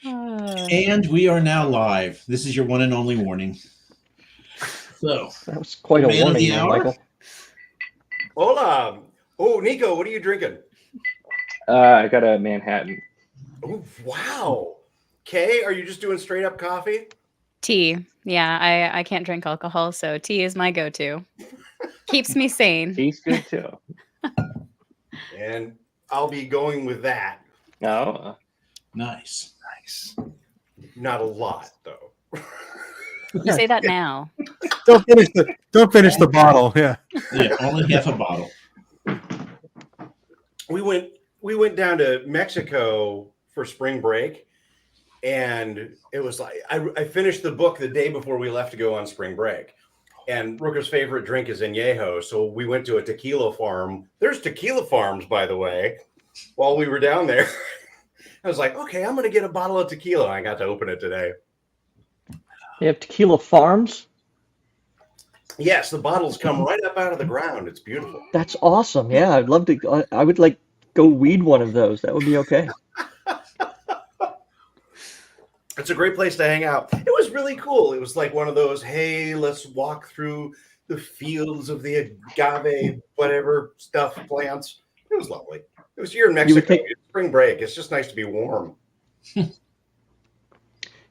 And we are now live. This is your one and only warning. So that was quite a warning there, Michael. Hola. Oh, Nico, what are you drinking? I got a Manhattan. Oh, wow. Kay, are you just doing straight up coffee? Tea. Yeah, I can't drink alcohol, so tea is my go-to. Keeps me sane. Tea's good too. And I'll be going with that. No. Nice. Not a lot, though. You say that now. Don't finish the bottle. Yeah. Yeah, only half a bottle. We went down to Mexico for spring break, and it was like I finished the book the day before we left to go on spring break. And Rooker's favorite drink is añejo, so we went to a tequila farm. There's tequila farms, by the way, while we were down there. I was like, okay, I'm going to get a bottle of tequila. I got to open it today. They have tequila farms? Yes, the bottles come right up out of the ground. It's beautiful. That's awesome. Yeah, I'd love to. I would like go weed one of those. That would be okay. It's a great place to hang out. It was really cool. It was like one of those, hey, let's walk through the fields of the agave, whatever stuff, plants. It was lovely. It was here in Mexico. It's spring break. It's just nice to be warm.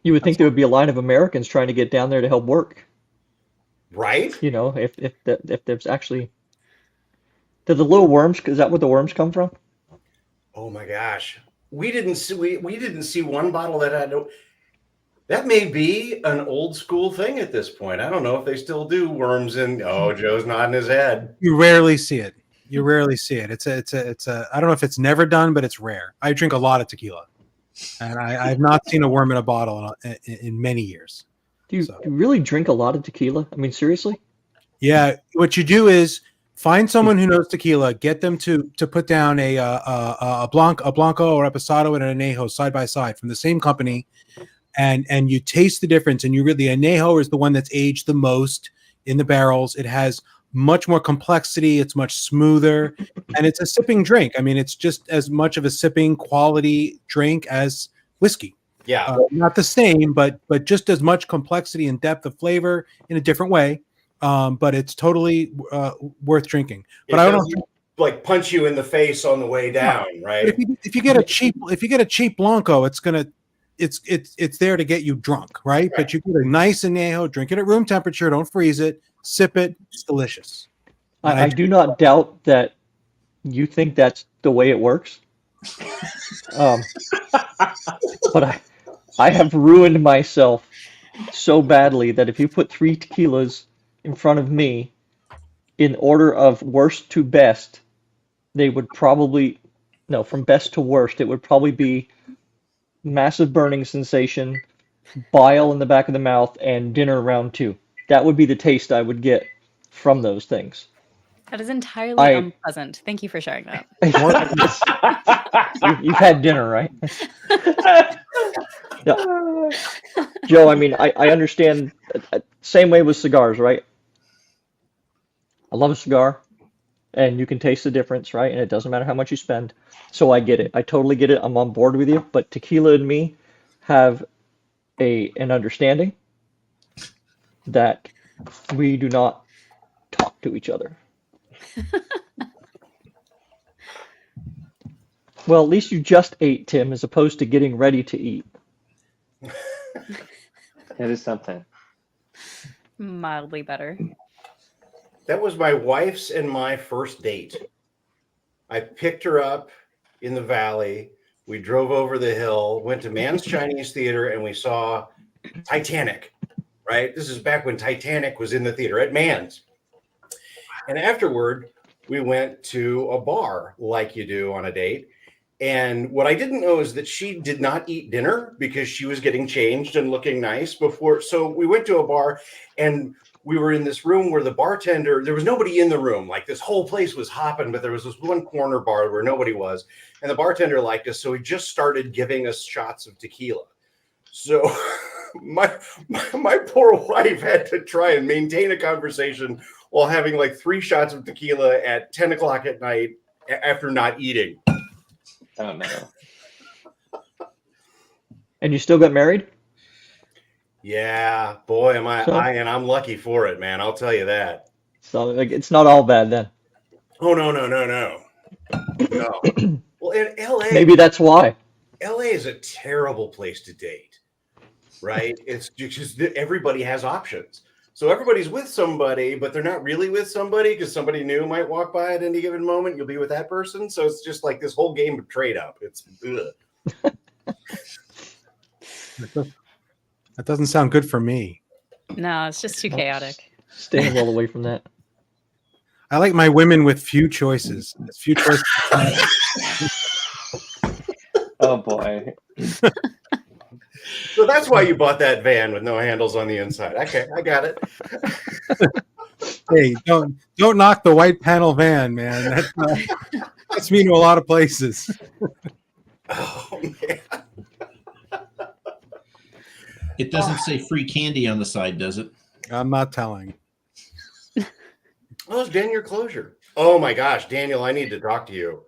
You would think there would be a line of Americans trying to get down there to help work. Right? You know, if there's actually... Do the little worms, is that where the worms come from? Oh my gosh. We didn't see one bottle that had no... That may be an old school thing at this point. I don't know if they still do worms in... Oh, Joe's nodding his head. You rarely see it. It's a I don't know if it's never done, but it's rare. I drink a lot of tequila, and I've not seen a worm in a bottle in many years. Do you really drink a lot of tequila? I mean, seriously? Yeah. What you do is find someone who knows tequila, get them to put down a Blanco or Reposado and an Añejo side by side from the same company, and you taste the difference. And the Añejo is the one that's aged the most in the barrels. It has much more complexity. It's much smoother, and it's a sipping drink. I mean, it's just as much of a sipping quality drink as whiskey. Yeah, not the same, but just as much complexity and depth of flavor in a different way. But it's totally worth drinking. But I don't like punch you in the face on the way down, right? If you get a cheap Blanco, it's there to get you drunk, right? But you get a nice añejo, drink it at room temperature, don't freeze it, sip it, it's delicious. I do not doubt that you think that's the way it works. But I have ruined myself so badly that if you put 3 tequilas in front of me in order of worst to best, they would probably, no, from best to worst, it would probably be massive burning sensation, bile in the back of the mouth, and dinner round 2. That would be the taste I would get from those things. That is entirely unpleasant. Thank you for sharing that. You've had dinner, right? Yeah. Joe, I mean, I understand. Same way with cigars, right? I love a cigar, and you can taste the difference, right? And it doesn't matter how much you spend. So I get it. I totally get it. I'm on board with you. But tequila and me have an understanding that we do not talk to each other. Well, at least you just ate, Tim, as opposed to getting ready to eat. It is something. Mildly better. That was my wife's and my first date. I picked her up in the valley. We drove over the hill, went to Mann's Chinese Theater, and we saw Titanic, right? This is back when Titanic was in the theater at Mann's. And afterward, we went to a bar like you do on a date. And what I didn't know is that she did not eat dinner because she was getting changed and looking nice before. So we went to a bar and we were in this room where the bartender, there was nobody in the room. Like this whole place was hopping, but there was this one corner bar where nobody was. And the bartender liked us. So he just started giving us shots of tequila. So my poor wife had to try and maintain a conversation while having like 3 shots of tequila at 10 o'clock at night after not eating. Oh, no. And you still got married? Yeah, boy, am I, So- and I'm lucky for it, man. I'll tell you that. So like it's not all bad then. Oh no. Well, in LA, Maybe that's why. LA is a terrible place to date, right? It's just that everybody has options. So everybody's with somebody, but they're not really with somebody because somebody new might walk by at any given moment. You'll be with that person. So it's just like this whole game of trade up. It's ugh. That doesn't sound good for me. No, it's just too chaotic. Staying well away from that. I like my women with few choices. Few choices. Oh boy. So that's why you bought that van with no handles on the inside. Okay, I got it. Hey, don't knock the white panel van, man. That's me to a lot of places. Oh man. It doesn't say free candy on the side, does it? I'm not telling. Oh, it's Daniel Closure. Oh my gosh, Daniel, I need to talk to you.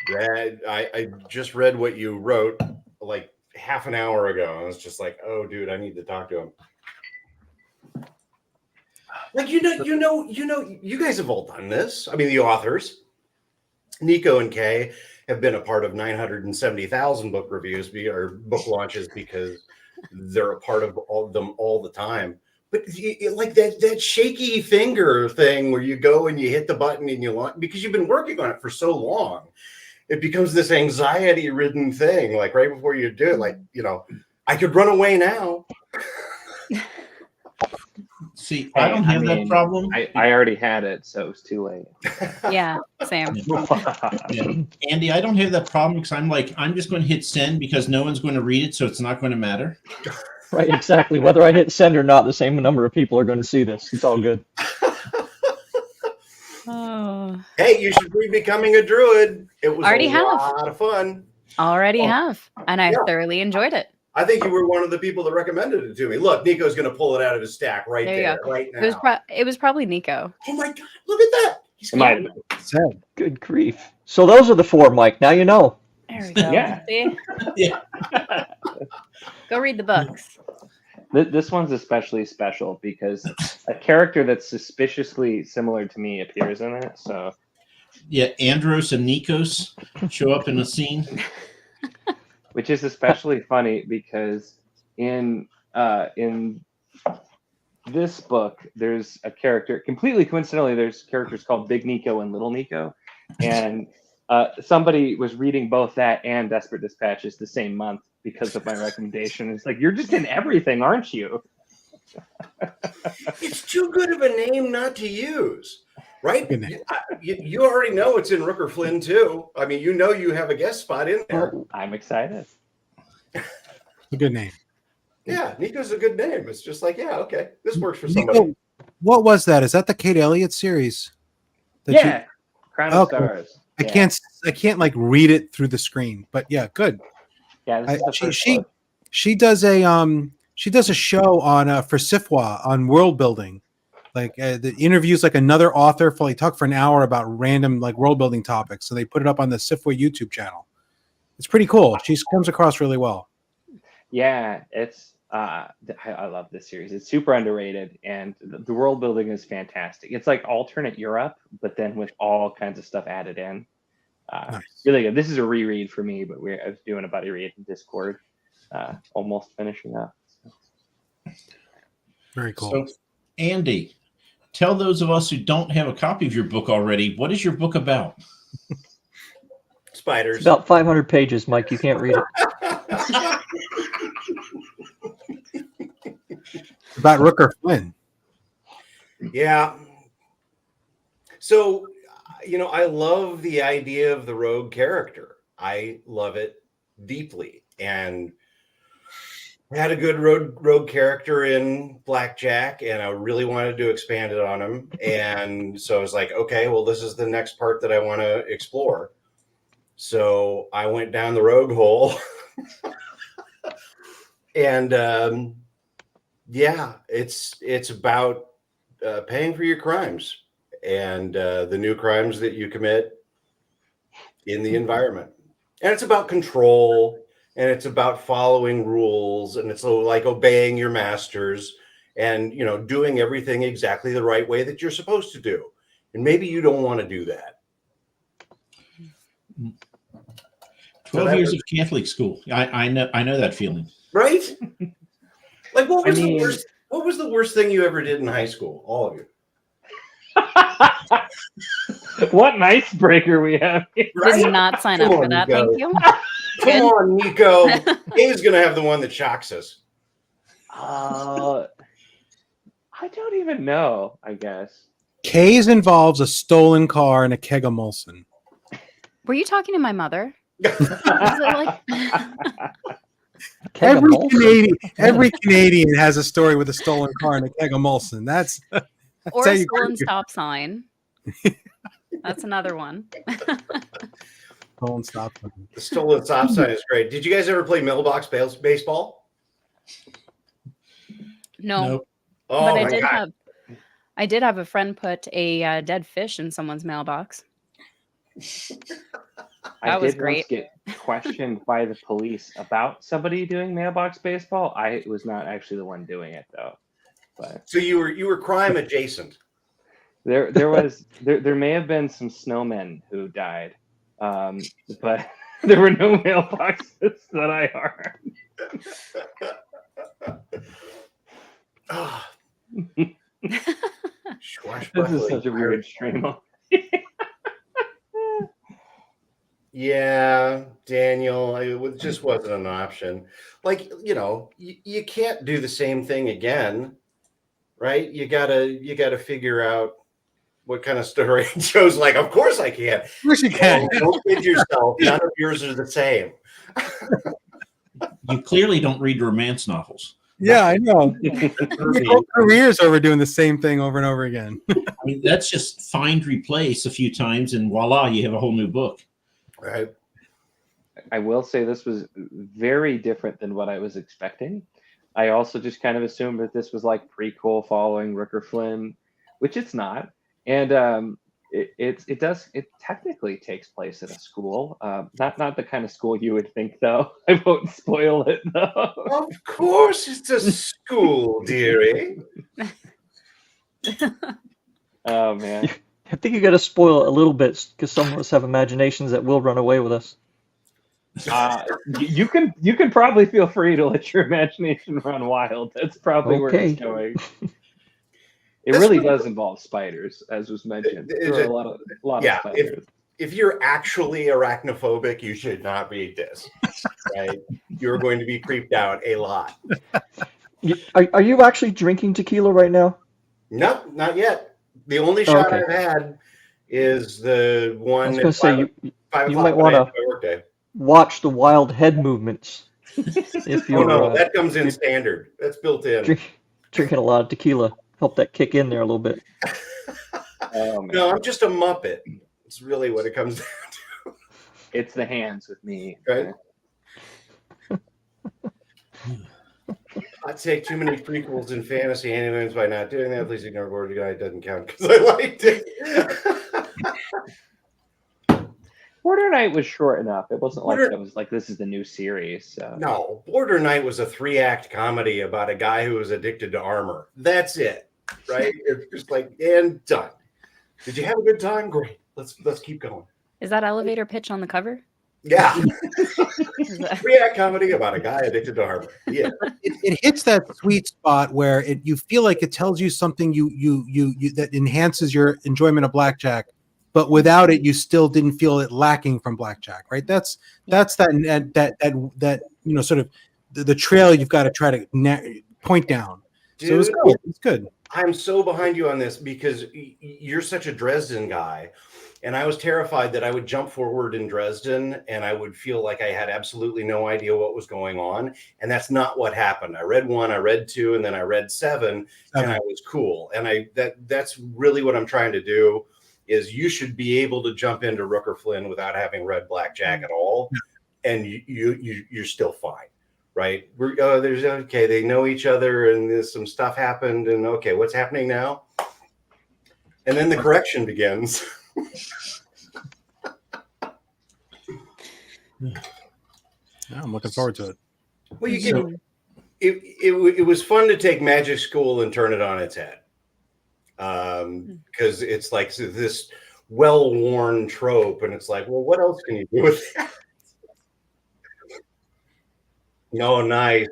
That I just read what you wrote like half an hour ago. I was just like, oh dude, I need to talk to him. Like you guys have all done this. I mean, the authors, Nico and Kay, have been a part of 970,000 book reviews or book launches because they're a part of all of them all the time. But like that shaky finger thing where you go and you hit the button and you launch because you've been working on it for so long, it becomes this anxiety-ridden thing. Like right before you do it, like I could run away now. See, I don't have that problem. I already had it, so it was too late. Yeah, same. Yeah. Andy, I don't have that problem because I'm just going to hit send because no one's going to read it, so it's not going to matter. Right, exactly. Whether I hit send or not, the same number of people are going to see this. It's all good. Oh, Hey, you should be becoming a druid. It was Already a have. lot of fun. already have, and I Yeah. thoroughly enjoyed it. I think you were one of the people that recommended it to me. Look, Nico's going to pull it out of his stack right There you there, go. right now. It was probably Nico. Oh my God, look at that. He's It might Said. Good grief. So those are the four, Mike. Now you know. There we go. Yeah. See? Yeah. Go read the books. This one's especially special because a character that's suspiciously similar to me appears in it. So Yeah, Andros and Nikos show up in a scene. which is especially funny because in this book there's a character completely coincidentally there's characters called Big Nico and Little Nico, and somebody was reading both that and Desperate Dispatches the same month because of my recommendation. It's like, you're just in everything, aren't you? It's too good of a name not to use, right? Good name. You already know it's in Rooker Flynn too. I mean, you have a guest spot in there. I'm excited. A good name. Yeah, Nico's a good name. It's just like, yeah, okay, this works for somebody. Nico, what was that? Is that the Kate Elliott series? That you- Yeah, Crown of Okay. Stars. I Yeah. can't like read it through the screen, but yeah, good. Yeah, this is the first book. She does a show on for Sifwa on world building, like the interviews like another author for talk for an hour about random like world building topics. So they put it up on the Sifwa YouTube channel. It's pretty cool. She comes across really well. Yeah, it's I love this series. It's super underrated, and the world building is fantastic. It's like alternate Europe, but then with all kinds of stuff added in. Nice. Really good. This is a reread for me, but I was doing a buddy read in Discord, almost finishing up. Very cool. So, Andy, tell those of us who don't have a copy of your book already, what is your book about? Spiders. It's about 500 pages, Mike. You can't read it. About Rooker Flynn. Yeah. So, I love the idea of the rogue character. I love it deeply. And I had a good rogue character in Blackjack, and I really wanted to expand it on him. And so I was like, okay, well, this is the next part that I want to explore. So I went down the rogue hole. And yeah, it's about paying for your crimes and the new crimes that you commit in the environment. And it's about control and it's about following rules, and it's like obeying your masters, and doing everything exactly the right way that you're supposed to do. And maybe you don't want to do that. 12 years of Catholic school. I know that feeling. Right? Like, what was I mean- what was the worst thing you ever did in high school? All of you. What an icebreaker we have here. Right? Did not sign Come up for on, that. Nico. Thank you. Come on, Nico. He's gonna have the one that shocks us. I don't even know, I guess. K's involves a stolen car and a keg of Molson. Were you talking to my mother? Was it like Keg of Molson? Every Canadian has a story with a stolen car and a keg of Molson. That's or how a you- stolen stop sign? That's another one. stolen stop sign. The stolen stop sign is great. Did you guys ever play mailbox baseball? No, Nope. Oh but my God. I did have a friend put a dead fish in someone's mailbox. I That was did once great. get questioned by the police about somebody doing mailbox baseball. I was not actually the one doing it though. But So you were crime adjacent. there may have been some snowmen who died, but there were no mailboxes that I harmed. Ah. This is Swashbuckling. such a weird stream. Yeah, Daniel, it just wasn't an option. Like, you can't do the same thing again, right? You gotta figure out what kind of story. Joe's like, of course I can. Of course you can. Don't kid yourself. None of yours are the same. You clearly don't read romance novels. Yeah, I know. Your whole career's over doing the same thing over and over again. I mean, that's just find, replace a few times, and voila, you have a whole new book. Right. I will say this was very different than what I was expecting. I also just kind of assumed that this was like prequel following Rooker Flynn, which it's not. And it technically takes place at a school, not the kind of school you would think though. I won't spoil it though. Of course it's a school, dearie. Oh man. I think you got to spoil it a little bit because some of us have imaginations that will run away with us. You can probably feel free to let your imagination run wild. That's probably where Okay. it's going. It That's really what- does involve spiders, as was mentioned. There are a lot of Yeah, spiders. If you're actually arachnophobic, you should not read this. Right? You're going to be creeped out a lot. Are you actually drinking tequila right now? No, not yet. The only shot okay. I've had is the I one. was going to say, you 5 you o'clock might when I wanna- end my workday. watch the wild head movements if Oh you're no, that comes in standard. That's built in. drinking a lot of tequila. Help that kick in there a little bit. Oh, man. No, I'm just a Muppet. It's really what it comes down to. It's the hands with me. Right. I take too many prequels in fantasy animes by not doing that. Please ignore Border Guy. It doesn't count because I liked it. Border Night was short enough. It wasn't like Border- it was like this is the new series. So. No, Border Night was a 3-act comedy about a guy who was addicted to armor. That's it, right? It's just like, and done. Did you have a good time? Great. Let's keep going. Is that elevator pitch on the cover? Yeah, Is that- 3-act comedy about a guy addicted to armor. Yeah, It hits that sweet spot where you feel like it tells you something you that enhances your enjoyment of blackjack, but without it, you still didn't feel it lacking from blackjack, right? That's that sort of the trail you've got to try to point down. dude, So it was cool. It's good. I'm so behind you on this because you're such a Dresden guy. And I was terrified that I would jump forward in Dresden and I would feel like I had absolutely no idea what was going on. And that's not what happened. I read 1, I read 2, and then I read 7, and I was cool. And that's really what I'm trying to do is you should be able to jump into Rooker Flynn without having read Blackjack at all. And you're still fine. Right? There's okay, they know each other and there's some stuff happened and okay, what's happening now? And then the correction begins. Yeah, I'm looking forward to it. Well, you can. It was fun to take Magic School and turn it on its head, because it's like this well-worn trope, and it's like, well, what else can you do with that? No, nice.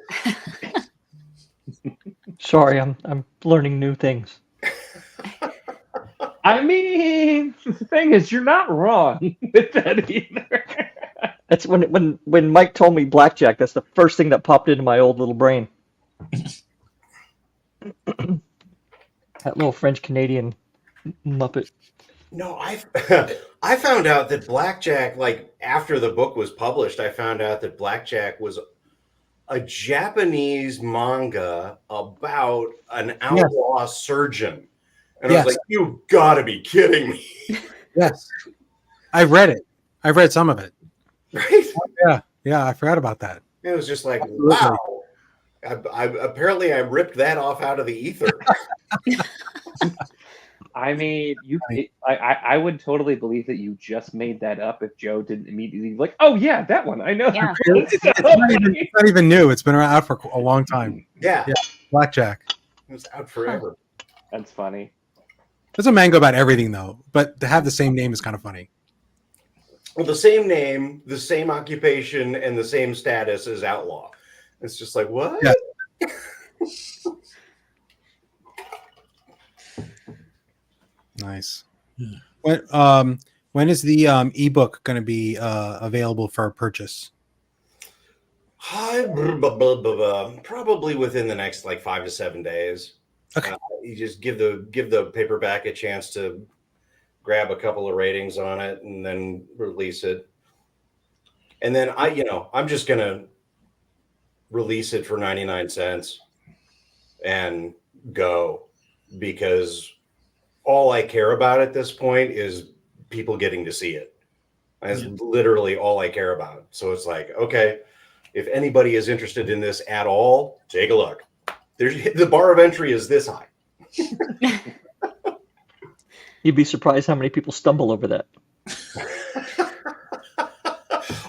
Sorry, I'm learning new things. I mean, the thing is, you're not wrong with that either. That's when Mike told me blackjack, that's the first thing that popped into my old little brain. That little French Canadian Muppet. No, I found out that blackjack, like after the book was published, I found out that blackjack was a Japanese manga about an outlaw surgeon. And I was like, you gotta be kidding me. Yes. I've read it. I've read some of it. Right? Yeah, I forgot about that. It was just like, wow. Apparently I ripped that off out of the ether. I mean, I would totally believe that you just made that up if Joe didn't immediately be like, oh yeah, that one. I know. Yeah. It's not even new. It's been out for a long time. Yeah. Blackjack. It was out forever. That's funny. There's a manga about everything though, but to have the same name is kind of funny. Well, the same name, the same occupation, and the same status as outlaw. It's just like, what? Yeah. Nice. When is the ebook going to be available for purchase? Probably within the next like 5 to 7 days. Okay. You just give the paperback a chance to grab a couple of ratings on it and then release it. And then I'm just gonna release it for 99 cents and go, because all I care about at this point is people getting to see it. That's literally all I care about. So it's like, okay, if anybody is interested in this at all, take a look. The bar of entry is this high. You'd be surprised how many people stumble over that.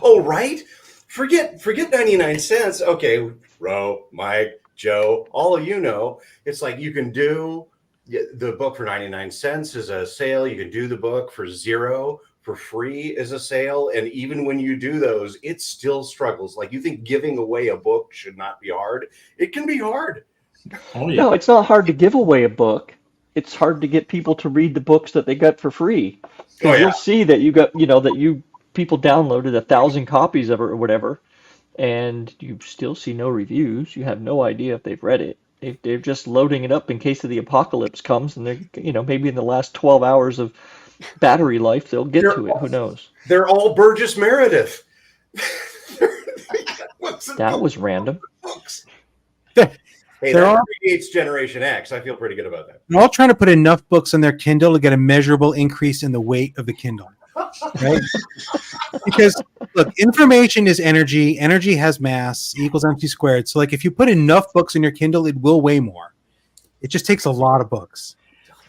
Oh, right? Forget 99 cents. Okay, Ro, Mike, Joe, all of you know, it's like you can do the book for 99 cents is a sale. You can do the book for $0 for free is a sale. And even when you do those, it still struggles. Like, you think giving away a book should not be hard. It can be hard. Oh, yeah. No, it's not hard to give away a book. It's hard to get people to read the books that they got for free. Oh, yeah. You'll see that you got, people downloaded 1,000 copies of it or whatever, and you still see no reviews. You have no idea if they've read it. They're just loading it up in case of the apocalypse comes, and they're, maybe in the last 12 hours of battery life, they'll get to it. Who knows? They're all Burgess Meredith. That was random. Books. They're Hey, that all- predates Generation X. I feel pretty good about that. They're all trying to put enough books on their Kindle to get a measurable increase in the weight of the Kindle. Right? Because look, information is energy. Energy has mass equals MC squared. So like if you put enough books in your Kindle, it will weigh more. It just takes a lot of books.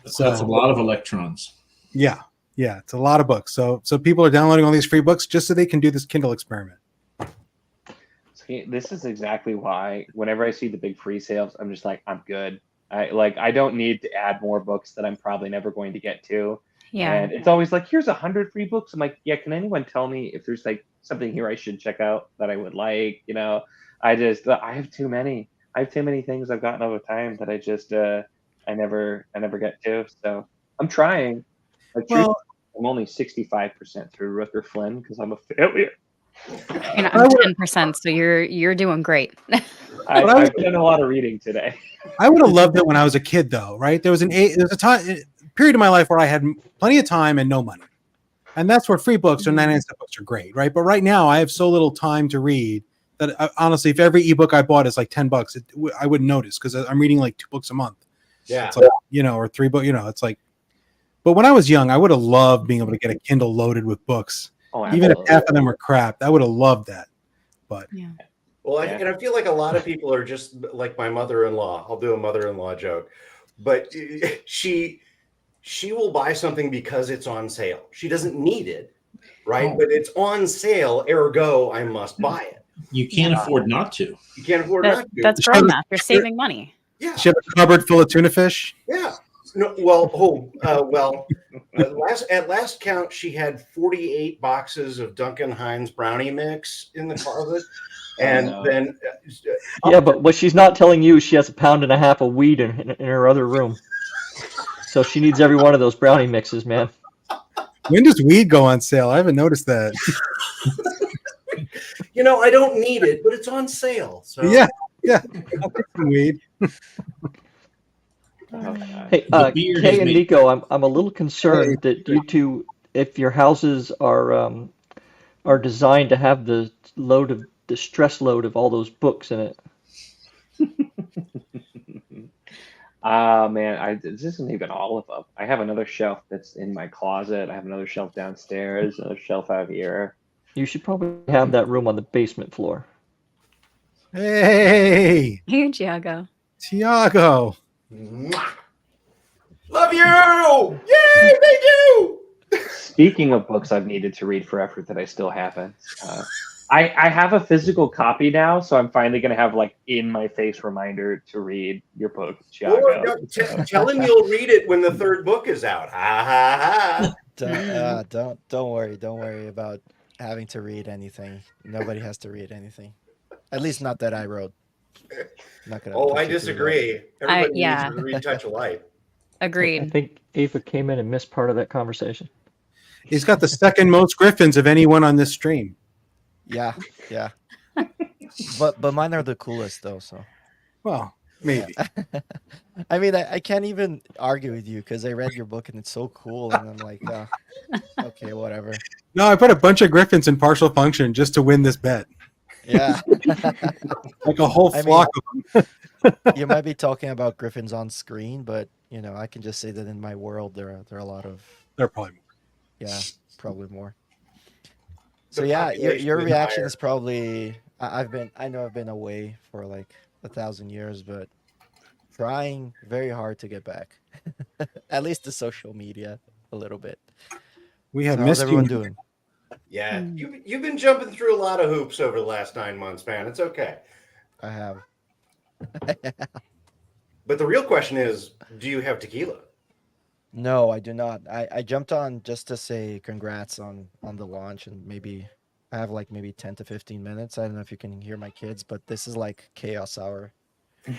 So that's a lot of electrons. Yeah, it's a lot of books. So people are downloading all these free books just so they can do this Kindle experiment. This is exactly why whenever I see the big free sales, I'm just like, I'm good. I don't need to add more books that I'm probably never going to get to. Yeah. And it's always like, here's 100 free books. I'm like, yeah, can anyone tell me if there's like something here I should check out that I would like? I have too many. I have too many things I've gotten over time that I just I never get to. So I'm trying. I'm only 65% through Rooker Flynn because I'm a failure. I'm 10%, so you're doing great. I've done a lot of reading today. I would have loved it when I was a kid, though, right? There was a period of my life where I had plenty of time and no money, and that's where free books or 99 cent books are great, right? But right now, I have so little time to read that honestly, if every ebook I bought is like $10, I wouldn't notice because I'm reading like 2 books a month. Yeah, it's like, or 3 books. It's like. But when I was young, I would have loved being able to get a Kindle loaded with books. Oh, even if half of them were crap. I would have loved that. But yeah. Well, and I feel like a lot of people are just like my mother-in-law. I'll do a mother-in-law joke, but she will buy something because it's on sale. She doesn't need it, right? Oh. But it's on sale, ergo I must buy it. You can't afford not to. You can't afford not to. That's pro math. You're saving money. Yeah. She have a cupboard full of tuna fish. Yeah. No. Well. At last count, she had 48 boxes of Duncan Hines brownie mix in the closet, and then. Yeah, but what she's not telling you, she has 1.5 pounds of weed in her other room. So she needs every one of those brownie mixes, man. When does weed go on sale? I haven't noticed that. I don't need it, but it's on sale. So Yeah. I'll get some weed. Hey, The beard Kay is and made- Nico, I'm a little concerned that you two, if your houses are designed to have the stress load of all those books in it. Man, this isn't even all of them. I have another shelf that's in my closet. I have another shelf downstairs, another shelf out here. You should probably have that room on the basement floor. Hey, Here, Tiago. Tiago. Mwah! Love you! Yay, they do! Speaking of books I've needed to read forever that I still haven't, I have a physical copy now, so I'm finally going to have in my face reminder to read your book, Tiago. Tell him you'll read it when the third book is out. Ha ha ha! Don't worry about having to read anything. Nobody has to read anything. At least not that I wrote. Not gonna Oh, put I you through disagree. Everybody yeah. needs to read Touch of Light. I Agreed. think Ava came in and missed part of that conversation. He's got the second most griffins of anyone on this stream. that. Yeah. But mine are the coolest though. So Well, maybe. I mean, I can't even argue with you because I read your book and it's so cool, and I'm like, okay, whatever. No, I put a bunch of griffins in partial function just to win this bet. Yeah. Like a whole I flock of them. You might be talking about griffins on screen, but I can just say that in my world there are a lot of They're probably more. yeah, probably more. The So yeah, population your is reaction higher. is probably I know I've been away for like 1,000 years, but trying very hard to get back. At least to social media a little bit. We So have how's missed everyone you. doing? Yeah, you've been jumping through a lot of hoops over the last 9 months, man. It's okay. I have. But the real question is, do you have tequila? No, I do not. I jumped on just to say congrats on the launch, and maybe I have like maybe 10 to 15 minutes. I don't know if you can hear my kids, but this is like chaos hour. I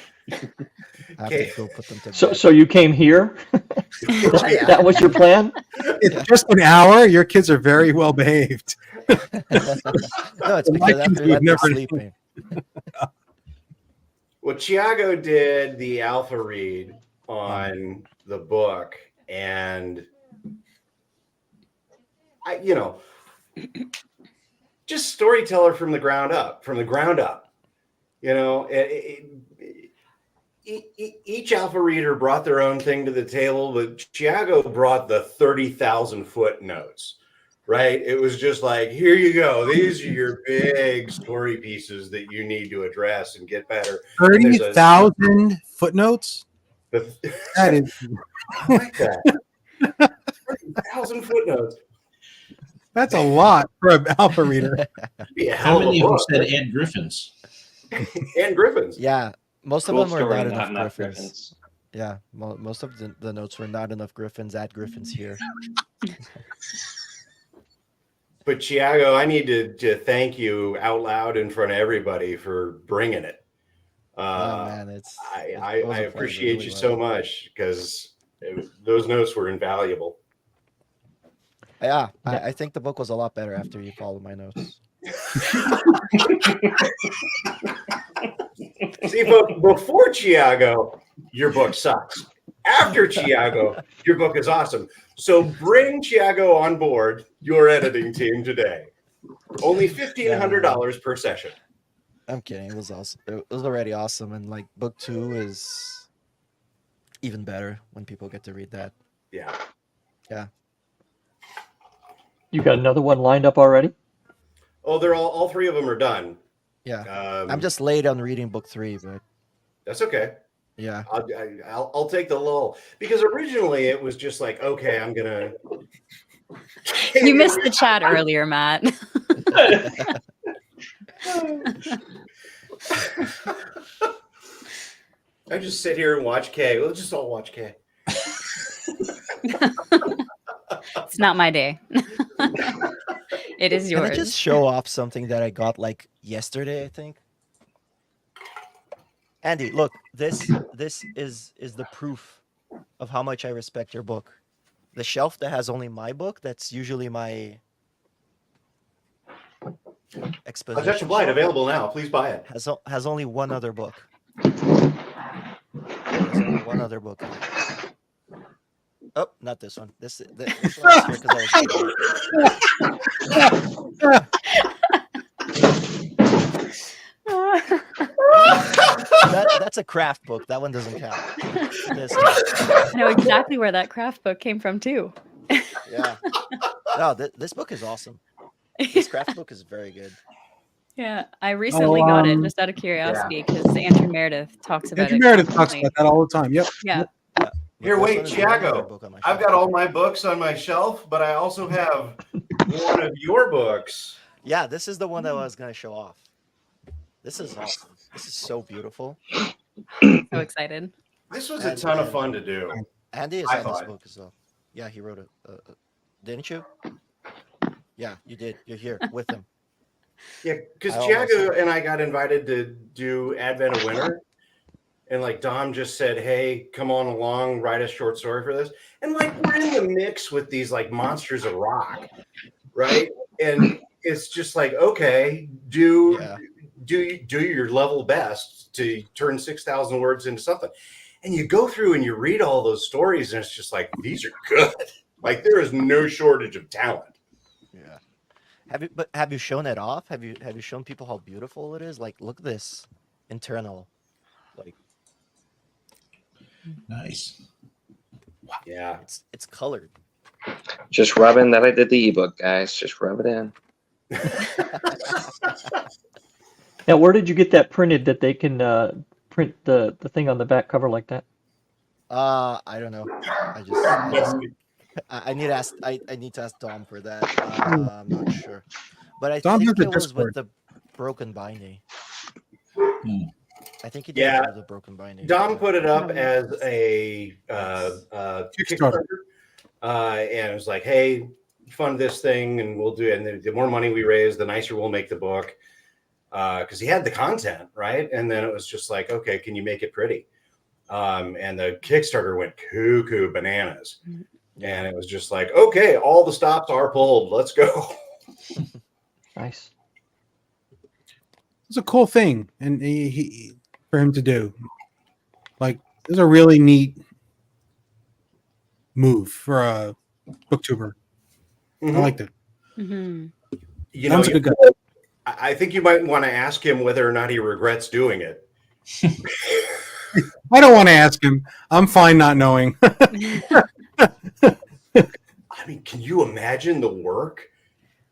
have Okay. to go put them to So bed. so you came here? That was your plan? It's just an hour. Your kids are very well behaved. No, it's My because kids after would that they're never- sleeping. Well, Tiago did the alpha read on the book, and just storyteller from the ground up. Each alpha reader brought their own thing to the table, but Tiago brought the 30,000 foot notes. Right? It was just like, here you go. These are your big story pieces that you need to address and get better. 30,000 footnotes? The- That is I like that. 30,000 footnotes. that's a lot for an alpha reader. Yeah, How many of them said Ed Griffins? and Griffins. Yeah, most of Cool them were story, not not enough enough griffins. Yeah, most of the notes were not enough griffins at griffins here. But Tiago, I need to thank you out loud in front of everybody for bringing it. Oh man, it I was a pleasure, appreciate really you was. so much because those notes were invaluable. Yeah, I think the book was a lot better after you followed my notes. See, but before Tiago, your book sucks. After Tiago, your book is awesome. So bring Tiago on board your editing team today. Only $1,500 per session. I'm kidding. It was awesome. It was already awesome, and like book 2 is even better when people get to read that. Yeah. You got another one lined up already? Oh, they're all three of them are done. Yeah, I'm just late on reading book 3, but That's okay. yeah. I'll take the lull because originally it was just like, okay, I'm gonna. You missed the chat earlier, Matt. I just sit here and watch Kay. Let's just all watch Kay. It's not my day. It is Can I yours. just show off something that I got like yesterday? I think. Andy, look, this is the proof of how much I respect your book. The shelf that has only my book, that's usually my exposition. Possession Blight shelf, available now. Please buy it. has only one other book. There's only one other book. Oh, not this one. This one is here because I was. That's a craft book. That one doesn't count. This one. I know exactly where that craft book came from too. Yeah. No, this book is awesome. This craft book is very good. Yeah, I recently got it just out of curiosity because Andrew Meredith talks about Andrew it. Meredith talks constantly. about that all the time. Yep. Yeah. Here, This wait, one is the only other Thiago. book on my I've shelf. got all my books on my shelf, but I also have one of your books. Yeah, this is the one that I was gonna show off. This is awesome. This is so beautiful. So excited. This was a ton of fun to do. Andy is I on this thought. book as well. Yeah, he wrote it. Didn't you? Yeah, you did. You're here with him. Yeah, because I almost- Thiago and I got invited to do Advent of Winter. And like Dom just said, hey, come on along, write a short story for this. And like we're in the mix with these like monsters of rock, right? And it's just like, okay, do your level best to turn 6,000 words into something. And you go through and you read all those stories, and it's just like, these are good. Like there is no shortage of talent. Yeah. Have you shown it off? Have you shown people how beautiful it is? Like, look at this internal, like Nice. Yeah. it's colored. Just rub in that I did the ebook, guys. Just rub it in. Now, where did you get that printed that they can print the thing on the back cover like that? I don't know. I need to ask. I need to ask Dom for that. I'm not sure, but I Dom think has it a was Discord. with the broken binding. Hmm. I think he did Yeah. it with the broken binding. Dom Yeah. put it up as a Kickstarter, and it was like, "Hey, fund this thing, and we'll do it." And the more money we raise, the nicer we'll make the book, because he had the content, right? And then it was just like, "Okay, can you make it pretty?" And the Kickstarter went cuckoo bananas, and it was just like, "Okay, all the stops are pulled. Let's go." Nice. It's a cool thing, and he for him to do. Like, it's a really neat move for a booktuber. I liked it. Hmm. You know, Dom's a good guy. I think you might want to ask him whether or not he regrets doing it. I don't want to ask him. I'm fine not knowing. I mean, can you imagine the work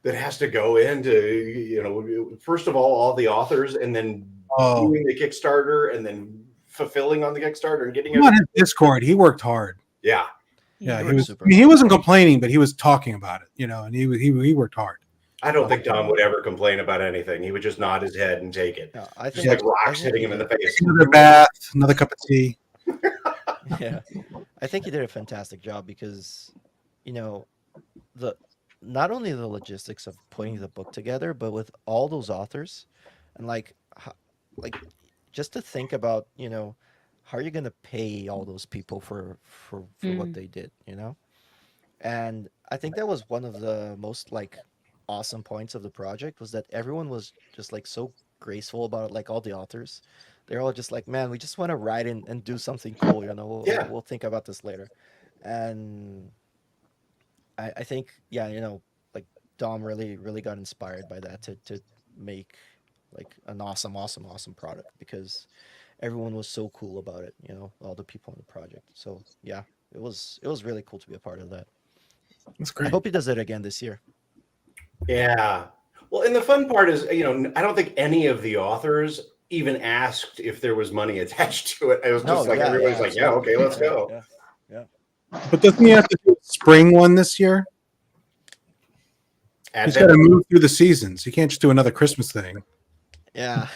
that has to go into, first of all the authors, and then Oh, doing the Kickstarter, and then fulfilling on the Kickstarter and getting I'm on it. his Discord. He worked hard. Yeah. Yeah, He he was. worked I mean, he wasn't complaining, but he was talking about it. And he worked hard. I don't think Dom would ever complain about anything. He would just nod his head and take it. No, I Just think like I rocks think hitting he him in the did- face. Another bath, another cup of tea. Yeah, I think he did a fantastic job because, not only the logistics of putting the book together, but with all those authors, and like just to think about, how are you going to pay all those people for what they did, And I think that was one of the most like awesome points of the project, was that everyone was just like so graceful about it. Like all the authors, they're all just like, man, we just want to write and do something cool, Yeah. we'll think about this later. And I think, like Dom really got inspired by that to make like an awesome product, because everyone was so cool about it, all the people in the project. So yeah, it was really cool to be a part of that. That's I great. hope he does it again this year. Yeah. Well, and the fun part is, I don't think any of the authors even asked if there was money attached to it. It was just like, everybody's like, yeah, okay, let's go. Yeah. But doesn't he have to do a spring one this year? He's got Advent. to move through the seasons. He can't just do another Christmas thing. Yeah.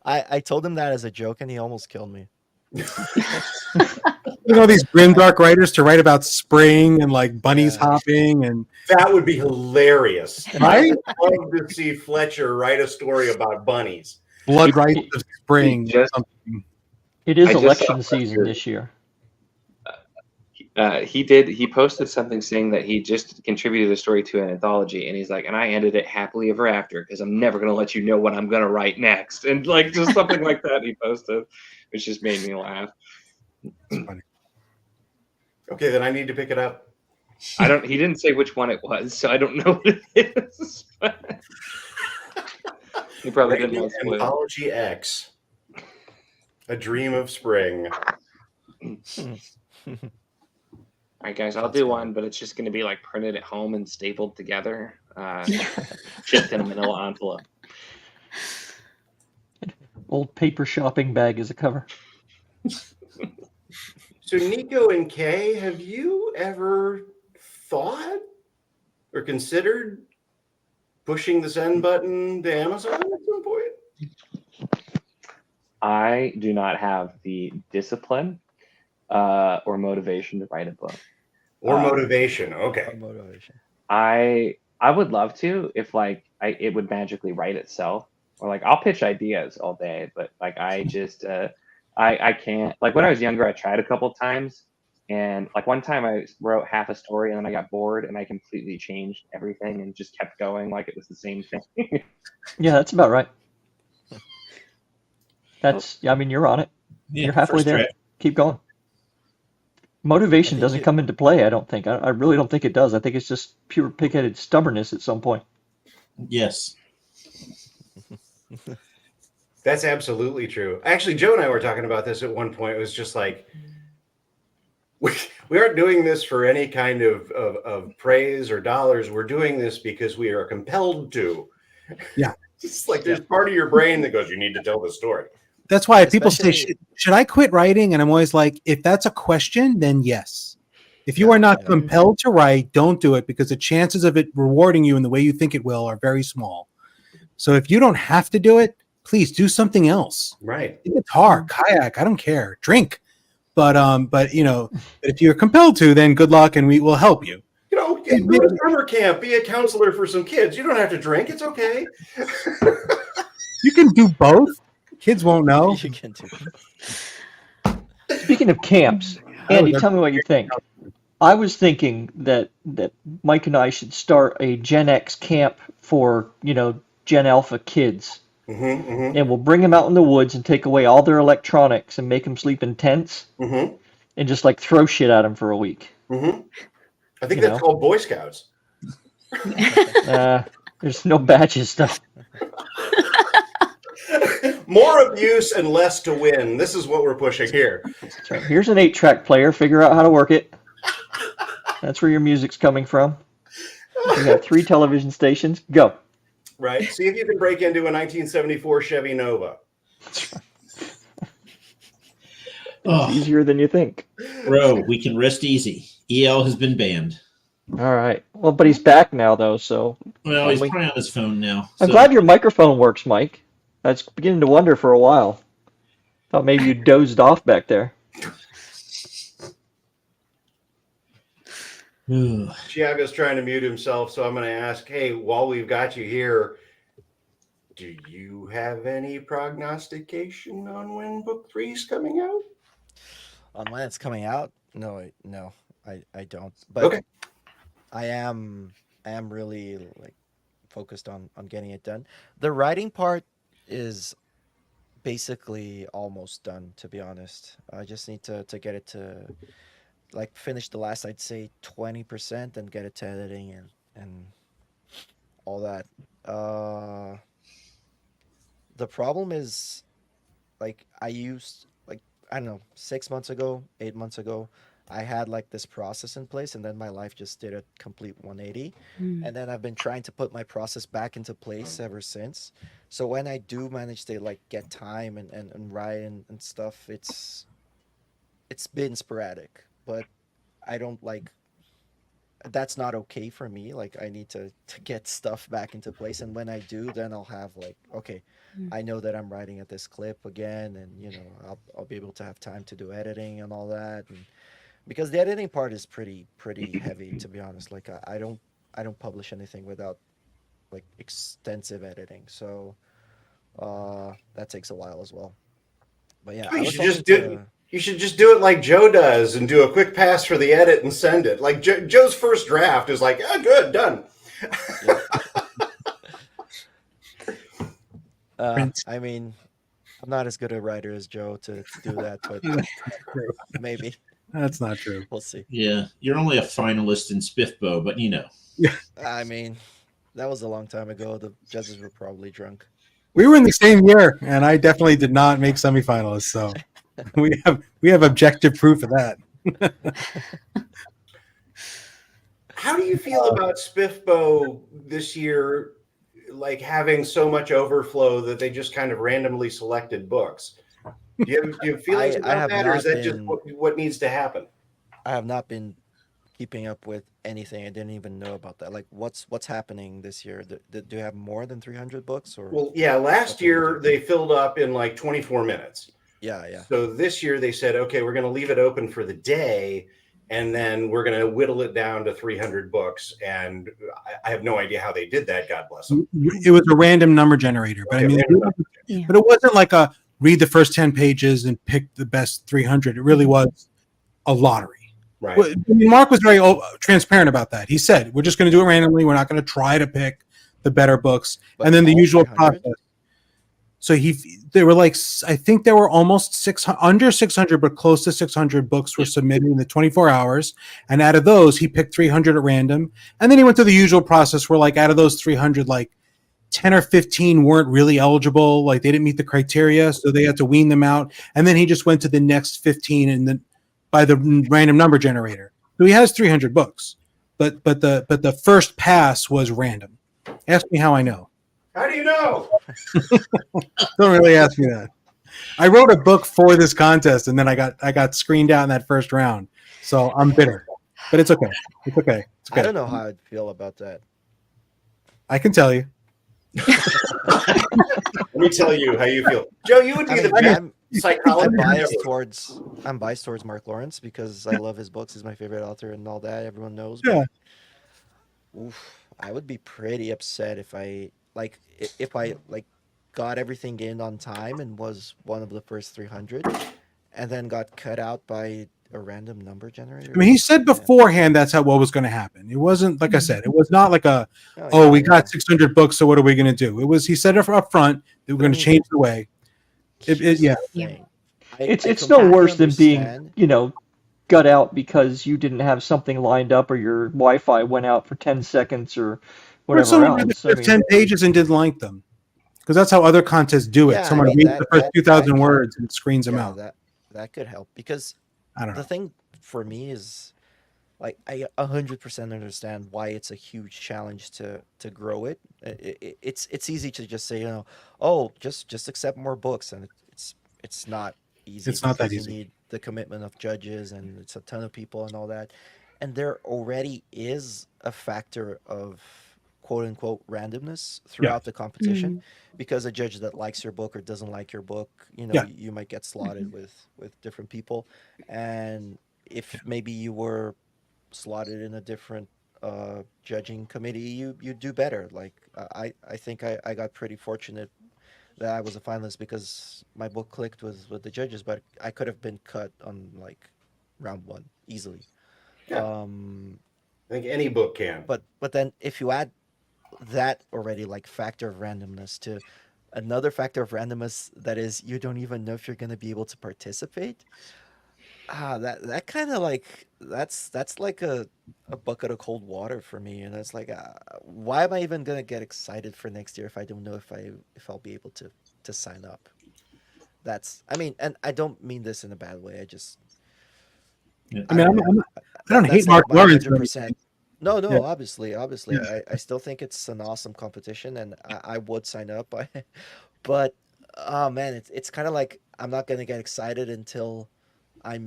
I told him that as a joke, and he almost killed me. You know these grimdark writers to write about spring and like bunnies Yeah. hopping and That would be hilarious. right I would love to see Fletcher write a story about bunnies. blood rights of spring. He just- something. It is I just saw election season Fletcher. this year. He posted something saying that he just contributed a story to an anthology, and he's like, and I ended it happily ever after because I'm never gonna let you know what I'm gonna write next, and like just something like that he posted, which just made me laugh. Okay, then I need to pick it up. He didn't say which one it was, so I don't know what it is. But he probably didn't want to spoil it. Anthology X. A Dream of Spring. All right, guys, I'll do one, but it's just going to be like printed at home and stapled together, shipped in a manila envelope. Old paper shopping bag as a cover. So, Nico and Kay, have you ever thought or considered pushing the send button to Amazon at some point? I do not have the discipline or motivation to write a book. Or motivation? Okay. Motivation. I would love to if like it would magically write itself, or like I'll pitch ideas all day, but like I just I can't. Like when I was younger, I tried a couple times, and like one time I wrote half a story and then I got bored and I completely changed everything and just kept going like it was the same thing. Yeah, that's about right. I mean, you're on it. Yeah, You're halfway first there. draft. Keep going. Motivation think doesn't it- come into play, I don't think. I really don't think it does. I think it's just pure pig-headed stubbornness at some point. Yes. That's absolutely true. Actually, Joe and I were talking about this at one point. It was just like, we aren't doing this for any kind of praise or dollars. We're doing this because we are compelled to. Yeah. It's like there's part of your brain that goes, you need to tell the story. That's why if people say, Especially- should I quit writing? And I'm always like, if that's a question, then yes. If you are not Yeah. compelled to write, don't do it because the chances of it rewarding you in the way you think it will are very small. So if you don't have to do it, please do something else. Right. Guitar, kayak, I don't care. Drink. But if you're compelled to, then good luck and we will help you. You know, go to summer camp, be a counselor for some kids. You don't have to drink. It's okay. You can do both. Kids won't know. You can do. Speaking of camps, Andy, tell me what you think. I was thinking that Mike and I should start a Gen X camp for, Gen Alpha kids. Mm-hmm, mm-hmm, And we'll bring them out in the woods and take away all their electronics and make them sleep in tents mm-hmm, and just like throw shit at them for a week. mm-hmm. I think You that's know. called Boy Scouts. There's no badges stuff. More abuse and less to win. This is what we're pushing here. So here's an 8-track player. Figure out how to work it. That's where your music's coming from. You have 3 television stations. Go. Right. See if you can break into a 1974 Chevy Nova. Oh, Easier than you think. bro, we can rest easy. EL has been banned. All right. Well, but he's back now, though, so Well, he's Only- probably on his phone now. I'm so- glad your microphone works, Mike. I was beginning to wonder for a while. Thought maybe you dozed off back there. Ugh. Chiago's trying to mute himself, so I'm going to ask, hey, while we've got you here, do you have any prognostication on when book 3 is coming out? On when it's coming out? No, I don't. But Okay. I am really like focused on getting it done. The writing part is basically almost done, to be honest. I just need to get it to like finish the last, I'd say 20% and get it to editing and all that. The problem is like I don't know, 6 months ago, 8 months ago, I had like this process in place and then my life just did a complete 180. And then I've been trying to put my process back into place ever since. So when I do manage to like get time and write and stuff, it's been sporadic, but I don't like that's not okay for me. Like I need to get stuff back into place, and when I do, then I'll have like, okay, Mm. I know that I'm writing at this clip again, and I'll be able to have time to do editing and all that, and because the editing part is pretty heavy, to be honest. Like I don't publish anything without like extensive editing, so that takes a while as well. But yeah, I You was should hoping just do. to. You should just do it like Joe does and do a quick pass for the edit and send it. Like Joe's first draft is like, oh, good, done. I mean, I'm not as good a writer as Joe to do that, but maybe That's not true. we'll see. Yeah, you're only a finalist in Spiffbo, but I mean, that was a long time ago. The judges were probably drunk. We were in the same year, and I definitely did not make semifinalists. So we have objective proof of that. How do you feel about Spiffbo this year, like having so much overflow that they just kind of randomly selected books? Do you have feelings I about have that, or is not that just been- what needs to happen? I have not been keeping up with anything. I didn't even know about that. Like, what's happening this year? Do you have more than 300 books? Or Well, yeah, last What year did they they filled up in like 24 minutes. yeah. So this year they said, okay, we're going to leave it open for the day, and then we're going to whittle it down to 300 books. And I have no idea how they did that. God bless them. It was a random number generator, but Okay, I mean, random number. Yeah. but it wasn't like a read the first 10 pages and pick the best 300. It really was a lottery. Right. Well, I mean, Mark was very transparent about that. He said, we're just going to do it randomly. We're not going to try to pick the better books. But And then the all usual 300? process. So they were like, I think there were almost 600, under 600, but close to 600 books were submitted in the 24 hours. And out of those, he picked 300 at random. And then he went through the usual process where, like, out of those 300, like 10 or 15 weren't really eligible. Like, they didn't meet the criteria. So they had to wean them out. And then he just went to the next 15 and then by the random number generator. So he has 300 books, but the first pass was random. Ask me how I know. How do you know? Don't really ask me that. I wrote a book for this contest, and then I got screened out in that first round. So I'm bitter, but it's okay. It's okay. It's okay. I don't know how I'd feel about that. I can tell you. Let me tell you how you feel. Joe, you would be I the mean, best I'm psychologist. biased towards Mark Lawrence because I love his books. He's my favorite author and all that. Everyone knows. Yeah. I would be pretty upset if I got everything in on time and was one of the first 300, and then got cut out by a random number generator. I mean, he said beforehand that's what was going to happen. It wasn't like I said. It was not like a we got 600 books, so what are we going to do? It was he said it up front that we're going to change the way. Yeah. It's still worse than being, gut out because you didn't have something lined up or your Wi-Fi went out for 10 seconds or whatever someone read the else. first 10 pages and didn't like them. Because that's how other contests do it. Yeah, Someone I mean, reads the first 2,000 words and screens them out. That could help because I don't know. the thing for me is like I 100% understand why it's a huge challenge to grow it. It's easy to just say, just accept more books, and it's not easy. It's not that because easy. You need the commitment of judges, and it's a ton of people and all that. And there already is a factor of quote unquote randomness throughout the competition, because a judge that likes your book or doesn't like your book, you might get slotted with different people. And if maybe you were slotted in a different judging committee, you do better. Like I think I got pretty fortunate that I was a finalist because my book clicked with the judges, but I could have been cut on like round one easily. Yeah. I think any book can. But then if you add that already like factor of randomness to another factor of randomness, that is you don't even know if you're going to be able to participate. That kind of like that's like a bucket of cold water for me, and it's like why am I even gonna get excited for next year if I don't know if I'll be able to sign up? And I don't mean this in a bad way. I just I mean, I don't hate Mark Lawrence. 100%. No, Yeah. obviously, Yeah. I still think it's an awesome competition, and I would sign up. But oh man, it's kind of like I'm not gonna get excited until I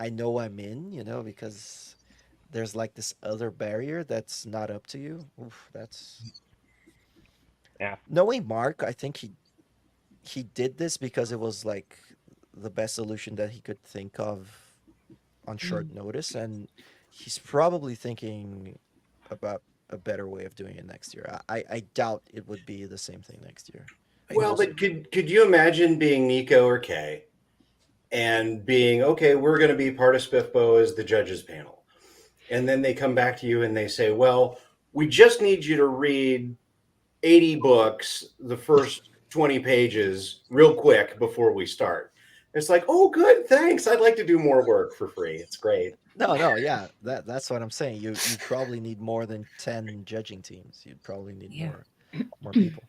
know I'm in, because there's like this other barrier that's not up to you. Oof, that's Yeah. knowing Mark. I think he did this because it was like the best solution that he could think of on short notice, and he's probably thinking about a better way of doing it next year. I doubt it would be the same thing next year. Well, but could you imagine being Nico or Kay and being, okay, we're going to be part of SPIFBO as the judges panel. And then they come back to you and they say, well, we just need you to read 80 books, the first 20 pages real quick before we start. It's like, oh, good, thanks. I'd like to do more work for free. It's great. No, yeah, that's what I'm saying. You probably need more than 10 judging teams. You'd probably need more people.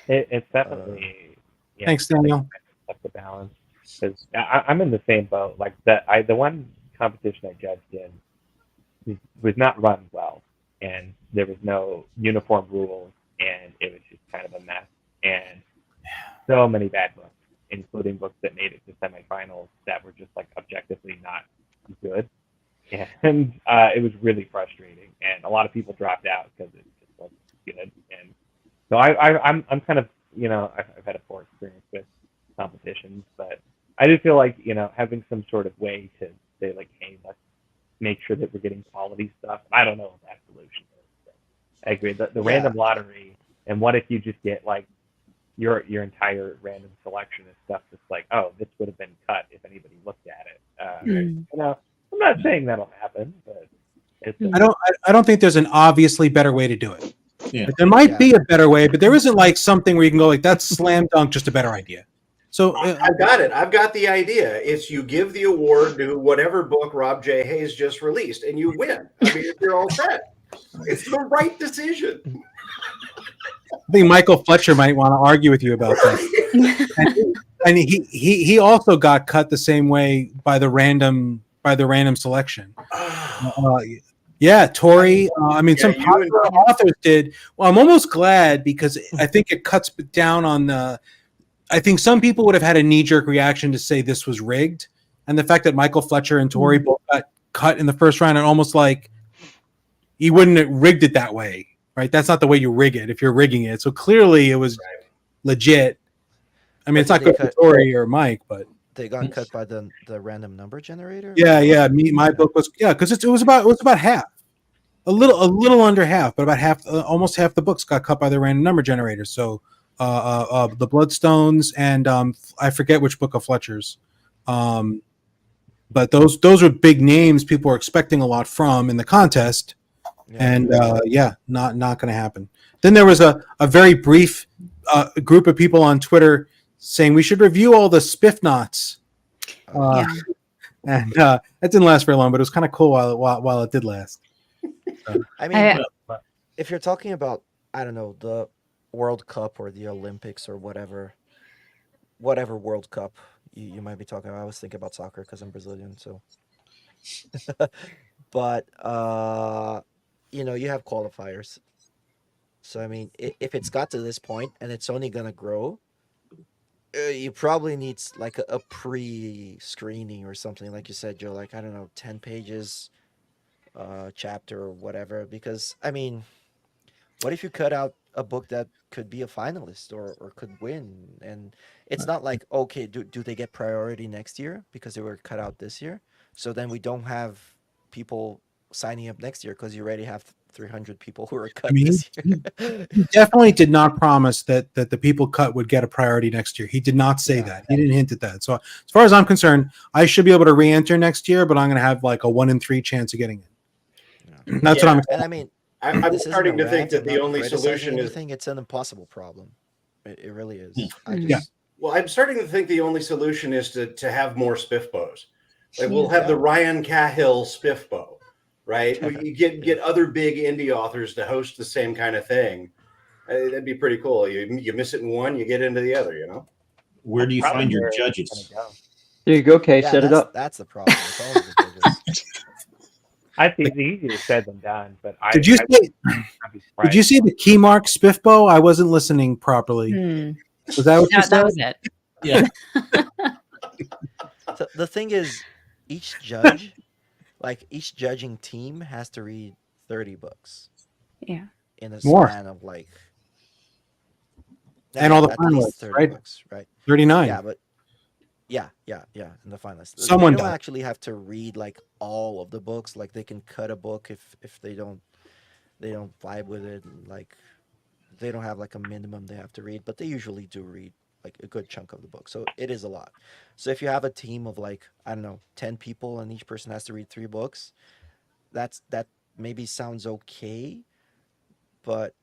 It's definitely Thanks, Daniel. That's the balance, because I'm in the same boat. Like the one competition I judged in was not run well, and there was no uniform rules, and it was just kind of a mess, and so many bad books, including books that made it to semifinals that were just like objectively not good, and it was really frustrating, and a lot of people dropped out because it just wasn't good, and so I'm kind of, I've had a poor experience with competitions, but I do feel like, having some sort of way to say like, hey, let's make sure that we're getting quality stuff. I don't know what that solution is. But I agree. The random lottery, and what if you just get like your entire random selection of stuff that's like, oh, this would have been cut if anybody looked at it. I'm not saying that'll happen, but I don't think there's an obviously better way to do it. Yeah. There might be a better way, but there isn't like something where you can go like, that's slam dunk, just a better idea. So I've got it. I've got the idea. It's you give the award to whatever book Rob J. Hayes just released, and you win. I mean, you're all set. It's the right decision. I think Michael Fletcher might want to argue with you about that. and he also got cut the same way by the random selection. Yeah, Tori. Some popular authors did. Well, I'm almost glad because I think it cuts down on the. I think some people would have had a knee-jerk reaction to say this was rigged, and the fact that Michael Fletcher and Tori both got cut in the first round, and almost like he wouldn't have rigged it that way, right? That's not the way you rig it if you're rigging it. So clearly, it was legit. I mean, it's not good for Tori or Mike, but they got cut by the random number generator. Yeah. My book was because it was about half, a little under half, but about half, almost half the books got cut by the random number generator. So. The Bloodstones and I forget which book of Fletcher's, but those are big names people were expecting a lot from in the contest, and not going to happen. Then there was a very brief group of people on Twitter saying we should review all the spiff knots, and that didn't last very long, but it was kind of cool while it did last. I mean, if you're talking about, I don't know, the World Cup or the Olympics or whatever World Cup you might be talking about. I was thinking about soccer because I'm Brazilian, so but you have qualifiers, so I mean, if it's got to this point and it's only gonna grow, you probably need like a pre-screening or something, like you said, Joe, like, I don't know, 10 pages chapter or whatever, because I mean, what if you cut out a book that could be a finalist or could win? And it's not like, okay, do they get priority next year because they were cut out this year? So then we don't have people signing up next year because you already have 300 people who are cut this year. He definitely did not promise that the people cut would get a priority next year. He did not say that. He didn't hint at that. So as far as I'm concerned, I should be able to re-enter next year, but I'm going to have like a 1 in 3 chance of getting it. That's what I'm. And I mean, I'm starting to think that the only solution is. It's an impossible problem. It really is. Well, I'm starting to think the only solution is to have more spiffbos. Like we'll have the Ryan Cahill spiffbo, right? You get other big indie authors to host the same kind of thing. That'd be pretty cool. You miss it in one, you get into the other. Where do you find your judges? There you go, Kay. Set it up. That's the problem. I think it's easier said than done, but did you see the key mark spiffbo? I wasn't listening properly. Was that what you said? That was it. Yeah. The thing is, each judge, like each judging team has to read 30 books Yeah. in a More. span of like And all the at least finalists, 30 right? books, right? 39. Yeah, but yeah, and the finalists. Someone they don't does. actually have to read like all of the books. Like they can cut a book if they don't vibe with it. And, like they don't have like a minimum they have to read, but they usually do read like a good chunk of the book. So it is a lot. So if you have a team of like, I don't know, 10 people and each person has to read 3 books, that maybe sounds okay, but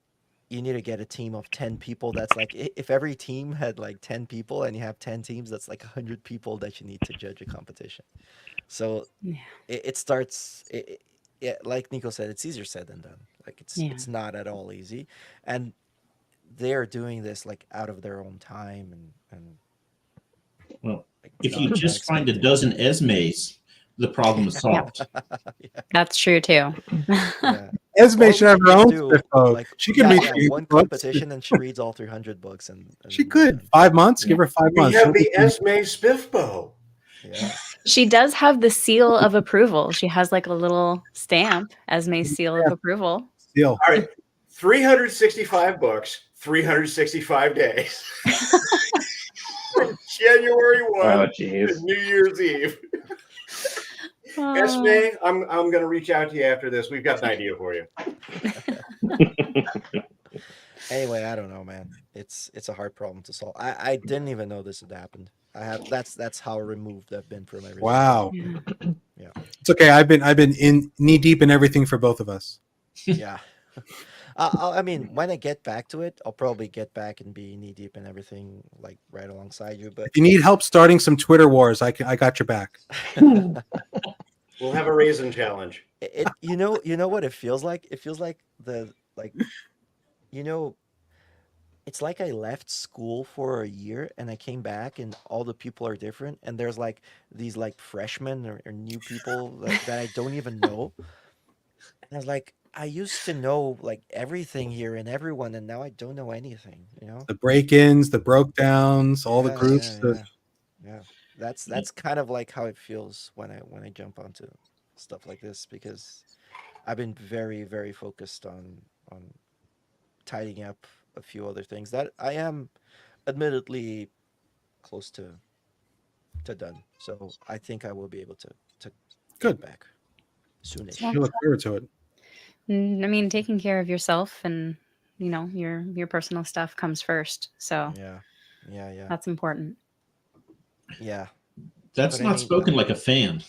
you need to get a team of 10 people. That's like, if every team had like 10 people and you have 10 teams, that's like 100 people that you need to judge a competition. So Yeah. it starts, yeah, like Nico said, it's easier said than done. Like Yeah. it's not at all easy. And they're doing this like out of their own time and Well, like, if not- you not just find a expecting- dozen Esmes, the problem is solved. That's true too. yeah. Esme Or should we have should her just own do, Swift book. like, She can yeah, read yeah, 3 one books. competition and she reads all 300 books and She we're could. done. 5 months. Give Yeah. her 5 We months. have She'll the be- Esme Spiffbo. Yeah. She does have the seal of approval. She has like a little stamp, Esme's seal of approval. Deal. All right, 365 books, 365 days. From January 1 Oh, to jeez. New Year's Eve. Esme, I'm going to reach out to you after this. We've got an idea for you. Anyway, I don't know, man. It's a hard problem to solve. I didn't even know this had happened. That's how removed I've been from everything. Wow. Yeah. Yeah. It's okay. I've been in knee deep in everything for both of us. Yeah. I mean, when I get back to it, I'll probably get back and be knee deep in everything, like right alongside you. But If you need help starting some Twitter wars, I got your back. We'll have a raisin challenge. you know what it feels like? It feels like it's like I left school for a year and I came back and all the people are different and there's like these like freshmen or new people that I don't even know. And I was like, I used to know like everything here and everyone, and now I don't know anything, you know? The break-ins, the broke-downs, all the Yeah, groups. yeah. That's kind of like how it feels when I jump onto stuff like this, because I've been very, very focused on tidying up a few other things that I am admittedly close to done. So I think I will be able to Good. get back soonish. You look forward to it. I mean, taking care of yourself and your personal stuff comes first. So Yeah. that's important. Yeah. That's But I not mean- spoken like a fan.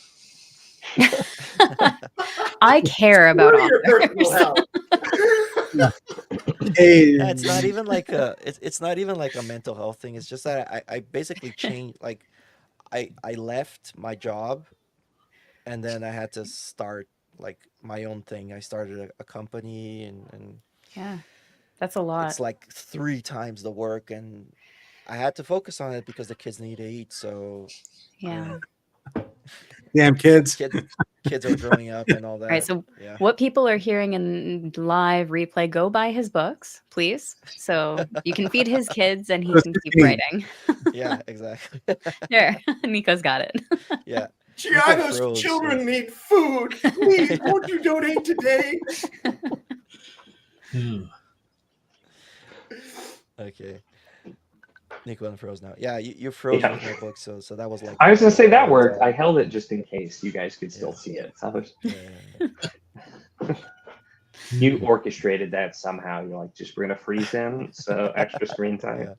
I care about What all are your personal health? Hey, Yeah, it's not even like it's not even like a mental health thing. It's just that I basically changed, like I left my job and then I had to start like my own thing. I started a company and Yeah, that's a lot. it's like 3 times the work, and I had to focus on it because the kids need to eat. So Yeah. damn kids. kids are growing up and all that. All right. So yeah. what people are hearing in live replay, go buy his books, please. So you can feed his kids and he can keep writing. Yeah, exactly. There, Nico's got it. Yeah. Gianna's froze, children need food. Please, won't you donate today? Okay. Nico unfroze now. Yeah, you froze Yeah. with my book, so that was like. I was gonna say that worked. I held it just in case you guys could still see it. So Yeah. you orchestrated that somehow. You're like, just we're gonna freeze him, so extra screen time.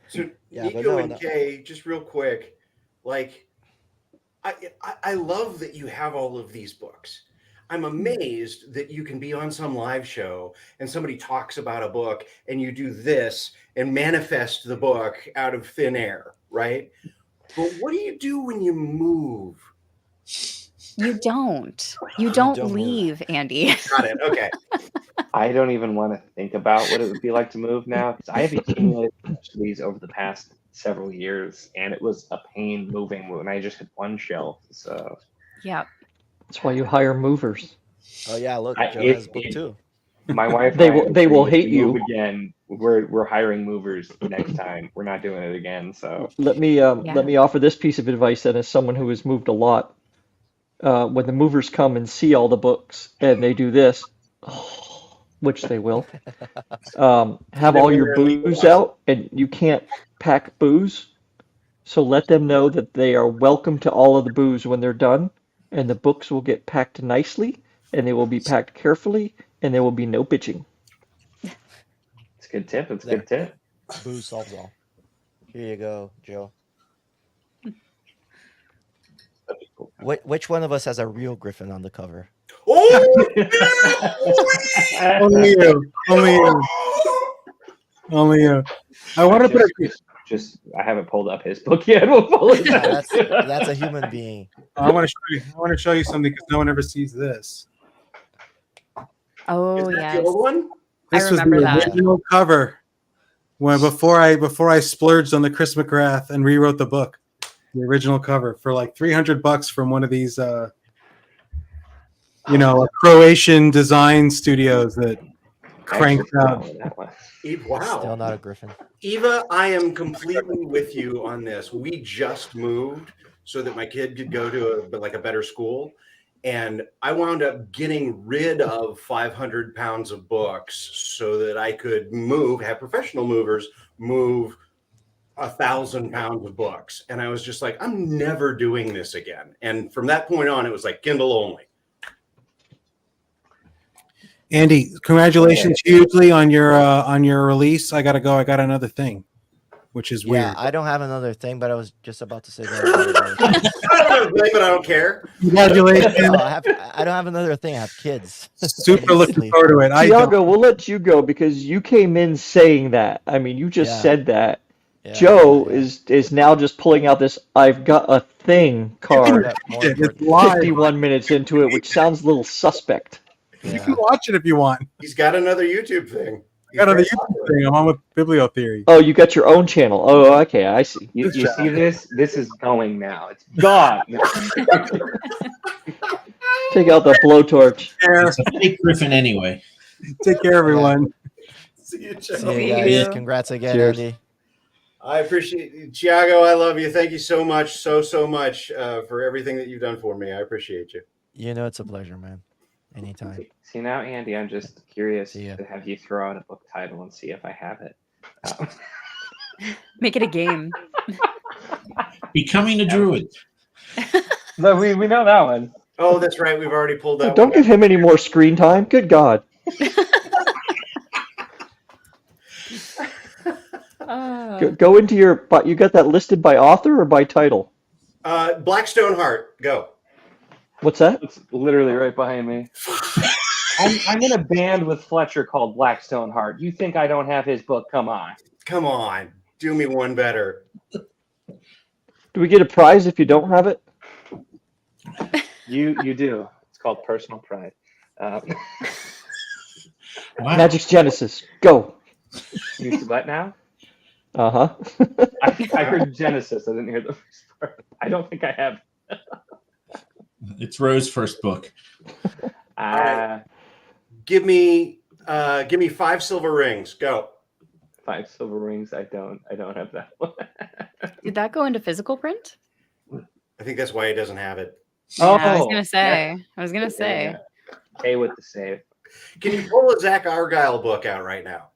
So Yeah, but Nico no, and no. Kay, just real quick, like I love that you have all of these books. I'm amazed that you can be on some live show and somebody talks about a book and you do this and manifest the book out of thin air, right? But what do you do when you move? You don't. You don't don't move. leave, Andy. Got it. Okay. I don't even want to think about what it would be like to move now, because I have accumulated these over the past several years, and it was a pain moving when I just had one shelf. So Yeah. That's why you hire movers. Oh yeah, look, I- Joe it- has a book it- too. my wife, They and I will- they will agreed if hate we move you. again. We're hiring movers next time. We're not doing it again. So Let me offer this piece of advice, and as someone who has moved a lot, when the movers come and see all the books and they do this, which they will, have all your booze out and you can't pack booze. So let them know that they are welcome to all of the booze when they're done, and the books will get packed nicely, and they will be packed carefully, and there will be no bitching. It's a good tip. It's a There. good tip. Booze solves all. Here you go, Joe. Which one of us has a real griffin on the cover? Oh, Only you. Only you. Only you. I want to put a. I haven't pulled up his book yet. We'll pull it up. That's a human being. I want to show you. I want to show you something because no one ever sees this. Oh is that yes. the old one? I This was remember the that. original cover. When before I splurged on the Chris McGrath and rewrote the book, the original cover for like $300 from one of these, Croatian design studios that cranked out. Wow. Still not a griffin. Eva, I am completely with you on this. We just moved so that my kid could go to a better school. And I wound up getting rid of 500 pounds of books so that I could have professional movers move 1,000 pounds of books. And I was just like, I'm never doing this again. And from that point on, it was like Kindle only. Andy, congratulations hugely on your release. I gotta go. I got another thing, which is weird. Yeah, I don't have another thing, but I was just about to say that. But I don't care. Congratulations. No, I don't have another thing. I have kids. Super looking forward to it. Tiago, we'll let you go because you came in saying that. I mean, you just said that. Yeah, Joe is now just pulling out this "I've got a thing" card. It's live. 51 minutes into it, which sounds a little suspect. You can watch it if you want. He's got another YouTube thing. I got another YouTube thing. I'm on with Bibliotheory. Oh, you got your own channel. Oh, okay, I see. You see this? This is going now. It's gone. Take out the blowtorch. It's a fake griffin anyway. Take care, everyone. See you, Joe. See you guys. Congrats again, Cheers. Andy. I appreciate you. Tiago, I love you. Thank you so much, so much for everything that you've done for me. I appreciate you. You know it's a pleasure, man. Anytime. See now, Andy, I'm just curious See ya. to have you throw out a book title and see if I have it. Make it a game. Becoming a druid. No, we know that one. Oh, that's right. We've already pulled that Don't one. give him any more screen time. Good God. Go into your. You got that listed by author or by title? Blackstone Heart. Go. What's that? It's literally right behind me. I'm in a band with Fletcher called Blackstone Heart. You think I don't have his book? Come on. Come on. Do me one better. Do we get a prize if you don't have it? You do. It's called Personal Pride. Wow. Magic's Genesis. Go. You what now? Uh-huh. I heard Genesis. I didn't hear the first part. I don't think I have. It's Rose's first book. Give me 5 silver rings. Go. 5 silver rings. I don't have that one. Did that go into physical print? I think that's why he doesn't have it. Yeah, I was gonna say. Yeah. K with the save. Can you pull a Zach Argyle book out right now?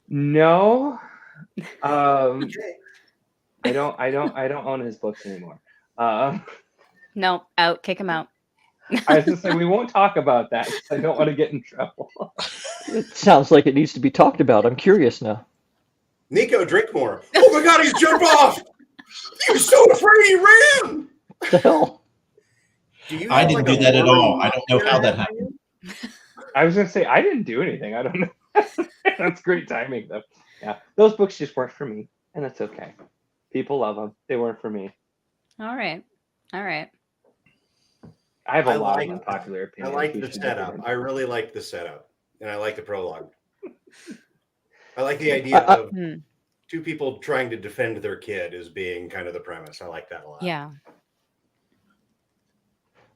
No. Okay. I don't own his books anymore. No, out. Kick him out. I was just saying we won't talk about that. I don't want to get in trouble. It sounds like it needs to be talked about. I'm curious now. Nico, drink more. Oh my God, he's jumped off. He was so afraid he ran. What the hell? I didn't do that at all. I don't know how that happened. I was gonna say I didn't do anything. I don't know. That's great timing, though. Yeah, those books just weren't for me, and that's okay. People love them. They weren't for me. All right. I have a lot like- of unpopular I opinions. like We the should setup. do I really like the setup, and I like the prologue. I like the idea of two people trying to defend their kid as being kind of the premise. I like that a lot. Yeah.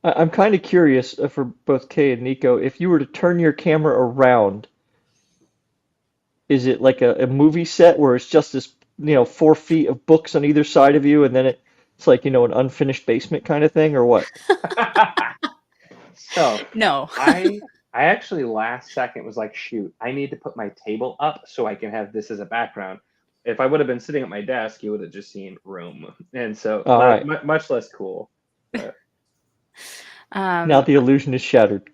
I'm kind of curious for both Kay and Nico, if you were to turn your camera around, is it like a movie set where it's just this, 4 feet of books on either side of you, and then it It's like, an unfinished basement kind of thing, or what? So No. I actually last second was like, shoot, I need to put my table up so I can have this as a background. If I would have been sitting at my desk, you would have just seen room, and so All right. much less cool. Now the illusion is shattered.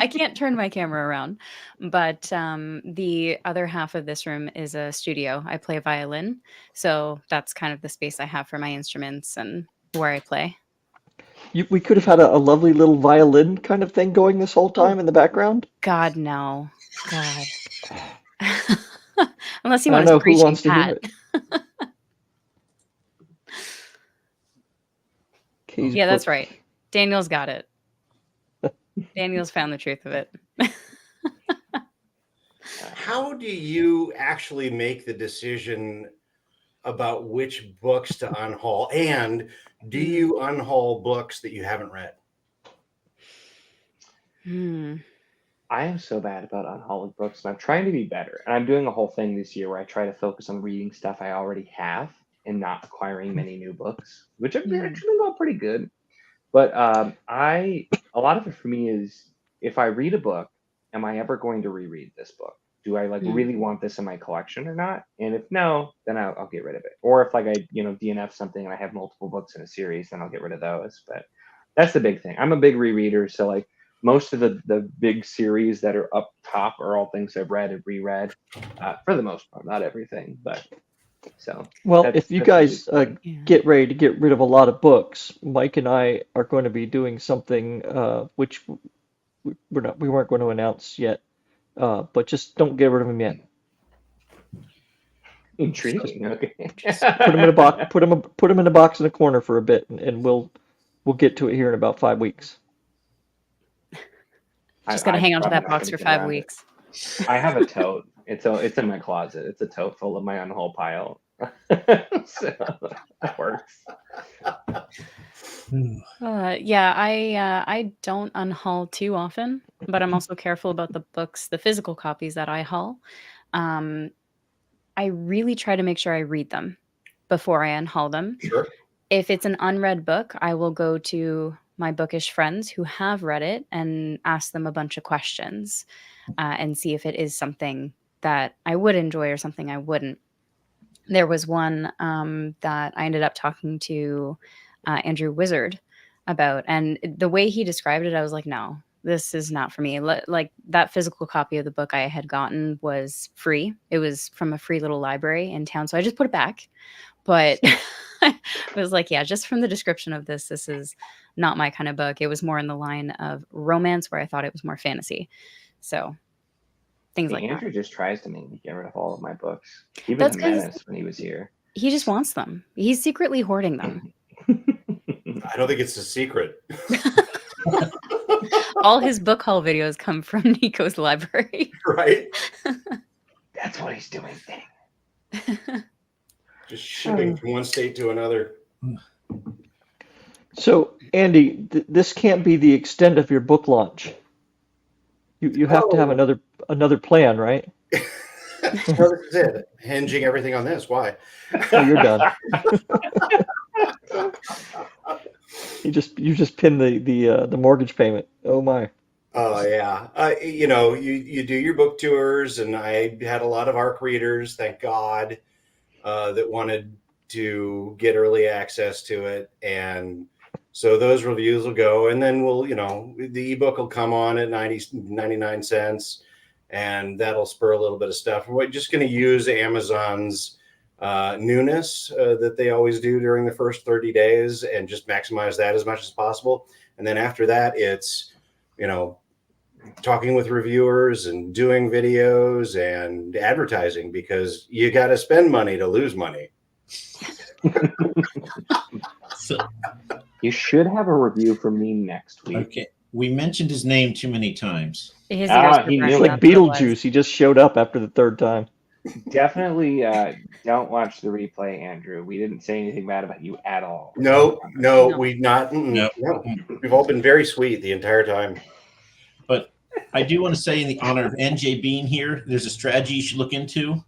I can't turn my camera around, but the other half of this room is a studio. I play violin, so that's kind of the space I have for my instruments and where I play. We could have had a lovely little violin kind of thing going this whole time in the background. God, no. God. Unless you I want don't know to who screeching wants to hear cat. it. Kay's Yeah, that's book. right. Daniel's got it. Daniel's found the truth of it. How do you actually make the decision about which books to unhaul? And do you unhaul books that you haven't read? I am so bad about unhauling books, and I'm trying to be better. And I'm doing a whole thing this year where I try to focus on reading stuff I already have and not acquiring many new books, which have actually gone pretty good. But a lot of it for me is, if I read a book, am I ever going to reread this book? Do I really want this in my collection or not? And if no, then I'll get rid of it. Or if I DNF something and I have multiple books in a series, then I'll get rid of those. But that's the big thing. I'm a big rereader, so like most of the big series that are up top are all things I've read and reread, for the most part, not everything, but so. Well, if you guys get ready to get rid of a lot of books, Mike and I are going to be doing something which we weren't going to announce yet, but just don't get rid of them yet. Intriguing. Okay. Put them in a box. Put them in a box in a corner for a bit, and we'll get to it here in about 5 weeks. Just gotta hang on to that box for 5 weeks. I have a tote. It's in my closet. It's a tote full of my unhaul pile. So that works. Yeah, I don't unhaul too often, but I'm also careful about the books, the physical copies that I haul. I really try to make sure I read them before I unhaul them. Sure. If it's an unread book, I will go to my bookish friends who have read it and ask them a bunch of questions and see if it is something that I would enjoy or something I wouldn't. There was one that I ended up talking to Andrew Wizard about, and the way he described it, I was like, no, this is not for me. Like, that physical copy of the book I had gotten was free. It was from a free little library in town, so I just put it back. But I was like, yeah, just from the description of this is not my kind of book. It was more in the line of romance, where I thought it was more fantasy. So things like Andrew that. just tries to make me get rid of all of my books. Even That's the 'cause Menace when he was here. He just wants them. He's secretly hoarding them. I don't think it's a secret. All his book haul videos come from Nico's library. Right? That's what he's doing. Just shipping from one state to another. So, Andy, this can't be the extent of your book launch. You have to have another plan, right? Well, this is it. Hinging everything on this. Why? Oh, you're done. You just pinned the mortgage payment. Oh my. Oh yeah. You do your book tours, and I had a lot of ARC readers, thank God, that wanted to get early access to it, and so those reviews will go, and then the ebook will come on at 99 cents, and that'll spur a little bit of stuff. We're just going to use Amazon's newness that they always do during the first 30 days and just maximize that as much as possible. And then after that, it's, talking with reviewers and doing videos and advertising, because you got to spend money to lose money. So, You should have a review from me next week. okay, we mentioned his name too many times. His Ah, ears were he burning, knew It's like that's what it was. Beetlejuice. He just showed up after the third time. Definitely don't watch the replay, Andrew. We didn't say anything bad about you at all. No, No. we not. No. No. We've all been very sweet the entire time. But I do want to say, in the honor of NJ being here, there's a strategy you should look into.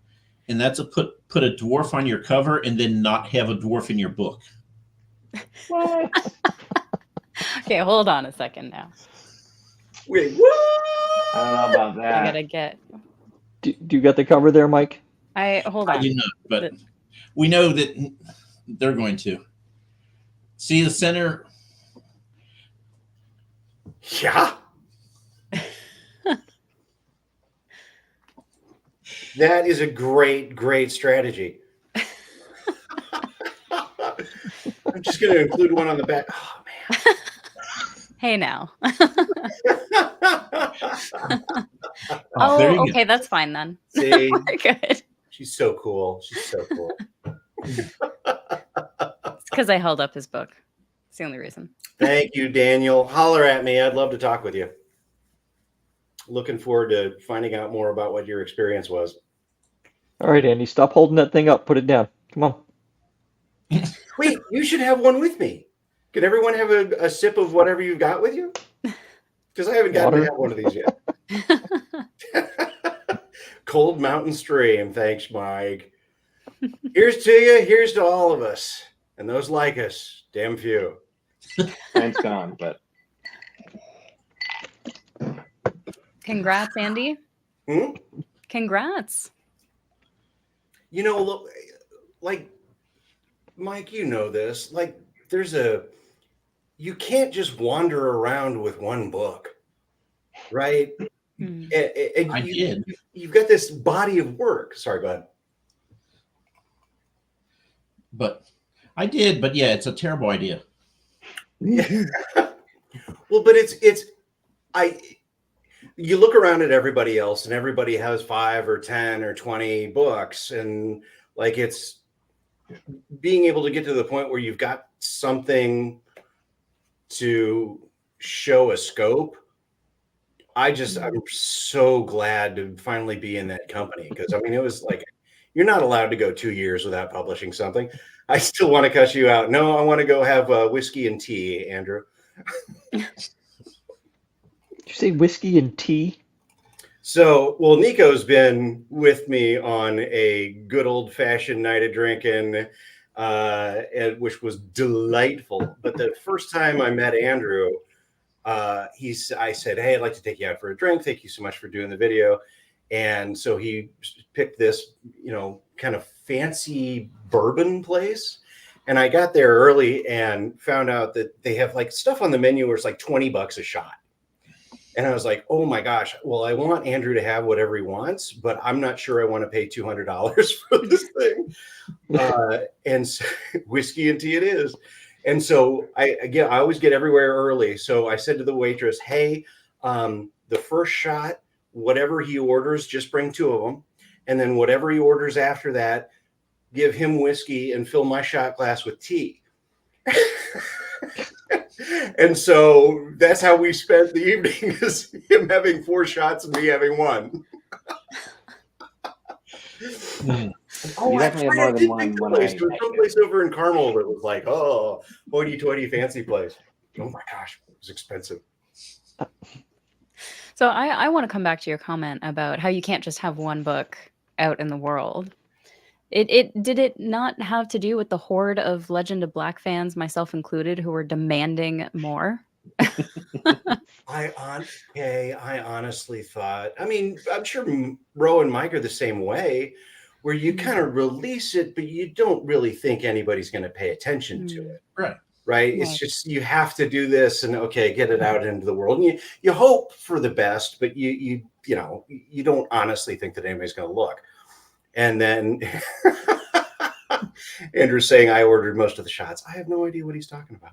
and that's a put a dwarf on your cover and then not have a dwarf in your book. What? Okay, hold on a second now. Wait, what? I don't know about I that. gotta get. Do you got the cover there, Mike? Hold I on. do not, but we know that they're going to. See the center? Yeah. That is a great strategy. I'm just going to include one on the back. Oh, man. Hey now. Oh, there you okay, that's fine then. See, We're good. she's so cool. She's so cool. It's because I held up his book. It's the only reason. Thank you, Daniel. Holler at me. I'd love to talk with you. Looking forward to finding out more about what your experience was. All right, Andy, stop holding that thing up. Put it down. Come on. Wait, you should have one with me. Can everyone have a sip of whatever you've got with you? Because I haven't gotten to have one of these yet. Cold Mountain Stream. Thanks, Mike. Here's to you. Here's to all of us. And those like us. Damn few. Mine's gone, but Congrats, Andy. Hmm? Congrats. You know, look, like, Mike, you know this. Like, you can't just wander around with one book, right? Hmm. And I did. You've got this body of work. Sorry, go ahead. But I did, but yeah, it's a terrible idea. Yeah. Well, but you look around at everybody else and everybody has 5 or 10 or 20 books, and like, it's being able to get to the point where you've got something to show a scope. I'm so glad to finally be in that company, because I mean, it was like, you're not allowed to go 2 years without publishing something. I still want to cuss you out. No, I want to go have whiskey and tea, Andrew. Did you say whiskey and tea? So, well, Nico's been with me on a good old-fashioned night of drinking, which was delightful. But the first time I met Andrew, I said, "Hey, I'd like to take you out for a drink. Thank you so much for doing the video." And so he picked this, kind of fancy bourbon place. And I got there early and found out that they have like stuff on the menu where it's like $20 a shot. And I was like, oh my gosh, well, I want Andrew to have whatever he wants, but I'm not sure I want to pay $200 for this thing. And so, whiskey and tea it is. And so I always get everywhere early. So I said to the waitress, hey, the first shot, whatever he orders, just bring 2 of them. And then whatever he orders after that, give him whiskey and fill my shot glass with tea. And so that's how we spent the evening, is him having 4 shots and me having 1. you definitely have more than one. There was some place over in Carmel that was like, oh, hoity-toity fancy place. Oh my gosh, it was expensive. So I want to come back to your comment about how you can't just have one book out in the world. Did it not have to do with the horde of Legend of Black fans, myself included, who were demanding more? I honestly thought, I mean, I'm sure Ro and Mike are the same way, where you kind of release it, but you don't really think anybody's going to pay attention to it. Right. Right. It's just, you have to do this and get it out into the world. And you hope for the best, but you don't honestly think that anybody's going to look. And then Andrew's saying I ordered most of the shots. I have no idea what he's talking about.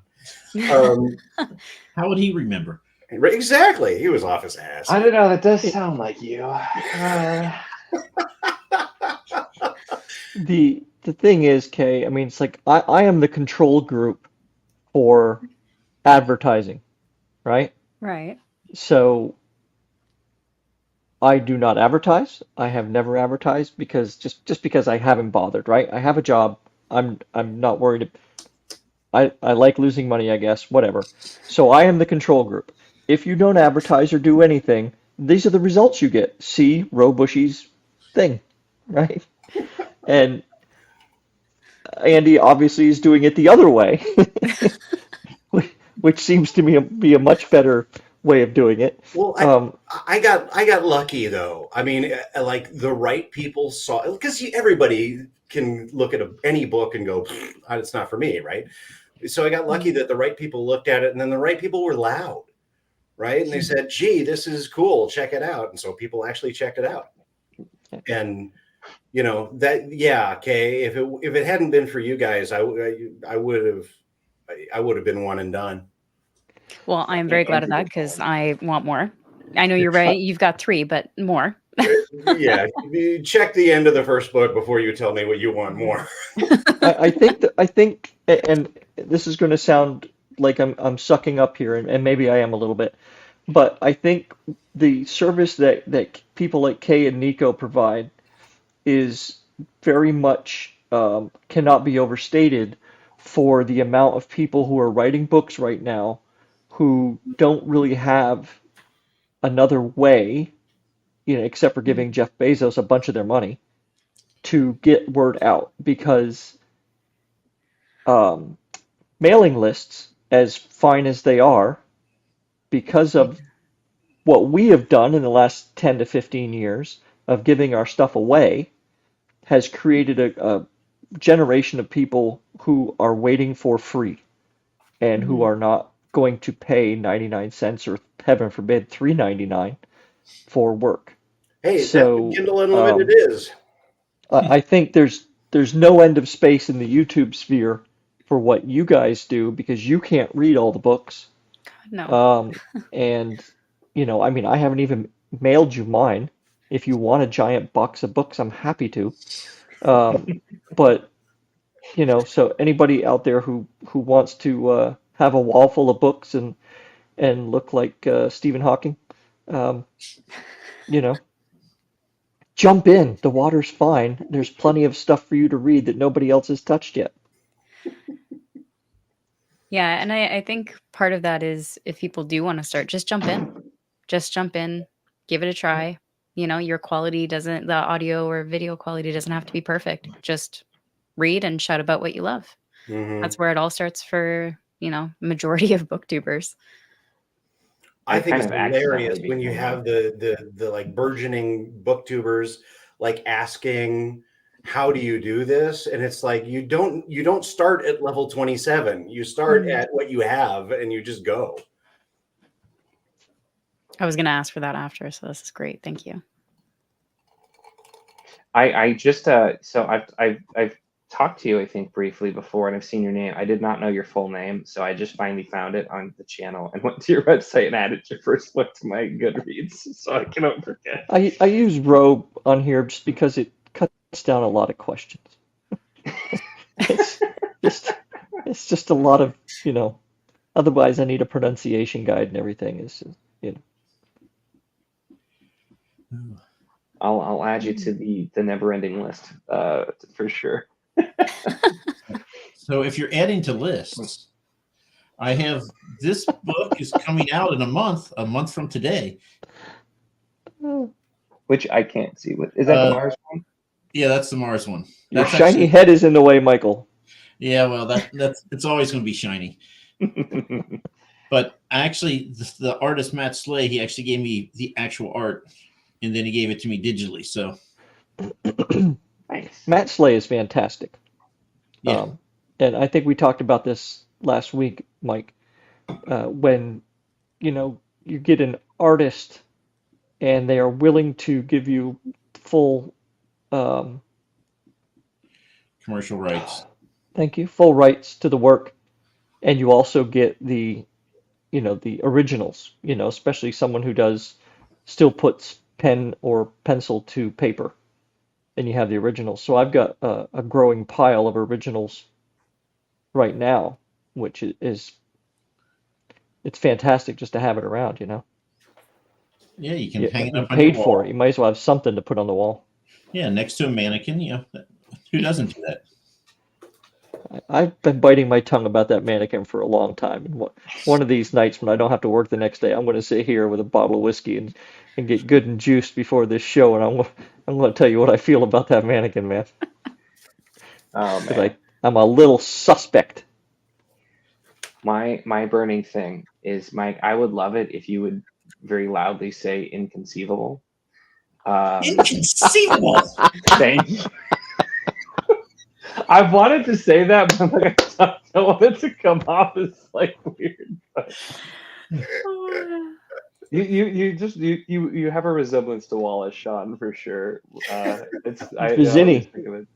How would he remember? Exactly. He was off his ass. I don't know. That does sound like you. The thing is, Kay, I mean, it's like I am the control group for advertising, right? Right. So I do not advertise. I have never advertised because just because I haven't bothered, right? I have a job. I'm not worried. I like losing money, I guess, whatever. So I am the control group. If you don't advertise or do anything, these are the results you get. See Bushey's thing, right? And Andy obviously is doing it the other way, which seems to me be a much better way of doing it. Well, I got lucky though. I mean, like the right people saw, because everybody can look at any book and go, it's not for me, right? So I got lucky that the right people looked at it, and then the right people were loud, right? And they said, "Gee, this is cool. Check it out." And so people actually checked it out. And that, yeah, okay. If it hadn't been for you guys, I would have been one and done. Well, I am very glad of that because I want more. I know you're right. You've got 3, but more. Yeah, you check the end of the first book before you tell me what you want more. I think, and this is going to sound like I'm sucking up here, and maybe I am a little bit, but I think the service that people like Kay and Nico provide is very much cannot be overstated for the amount of people who are writing books right now who don't really have another way, except for giving Jeff Bezos a bunch of their money to get word out, because mailing lists, as fine as they are, because of what we have done in the last 10 to 15 years of giving our stuff away, has created a generation of people who are waiting for free and who are not going to pay 99 cents or, heaven forbid, $3.99 for work. Hey, so that's Kindle Unlimited is. I think there's no end of space in the YouTube sphere for what you guys do, because you can't read all the books. No. And I mean, I haven't even mailed you mine. If you want a giant box of books, I'm happy to. But so anybody out there who wants to have a wall full of books and look like Stephen Hawking, jump in. The water's fine. There's plenty of stuff for you to read that nobody else has touched yet. Yeah, and I think part of that is, if people do want to start, just jump in. Just jump in, give it a try. Your quality the audio or video quality doesn't have to be perfect. Just read and shout about what you love. Mm-hmm. That's where it all starts for, majority of booktubers. I think it's kind of hilarious accidentally when you became have the like burgeoning booktubers like asking, how do you do this? And it's like, you don't start at level 27. You start at what you have and you just go. I was going to ask for that after, so this is great. Thank you. I just so I've talked to you, I think, briefly before, and I've seen your name. I did not know your full name, so I just finally found it on the channel and went to your website and added your first book to my Goodreads, so I cannot forget. I use Roe on here just because it cuts down a lot of questions. it's just a lot of, otherwise I need a pronunciation guide and everything. Is I'll add you to the never-ending list for sure. So if you're adding to lists, I have this book is coming out in a month from today. Which I can't see. Is that the Mars one? Yeah, that's the Mars one. your That's shiny actually, head is in the way, Michael. yeah, well, that's it's always going to be shiny. But actually, the artist Matt Slay, he actually gave me the actual art, and then he gave it to me digitally. So Nice. Matt Slay is fantastic. yeah, And I think we talked about this last week, Mike, when you get an artist and they are willing to give you full, commercial rights. thank you, full rights to the work, and you also get the originals, especially someone who still puts pen or pencil to paper, and you have the originals. So I've got a growing pile of originals right now, which it's fantastic just to have it around, Yeah, you can You, hang it you up on your paid for wall. it. You might as well have something to put on the wall. Yeah, next to a mannequin. Who doesn't do that? I've been biting my tongue about that mannequin for a long time. And one of these nights when I don't have to work the next day, I'm going to sit here with a bottle of whiskey and get good and juiced before this show, and I'm going to tell you what I feel about that mannequin, man. Oh 'Cause man. I'm a little suspect. My burning thing is, Mike, I would love it if you would very loudly say inconceivable. Inconceivable. Thank you. I wanted to say that, but like, I don't want it to come off as like weird. But you have a resemblance to Wallace Shawn for sure. I always Vizzini. think of it.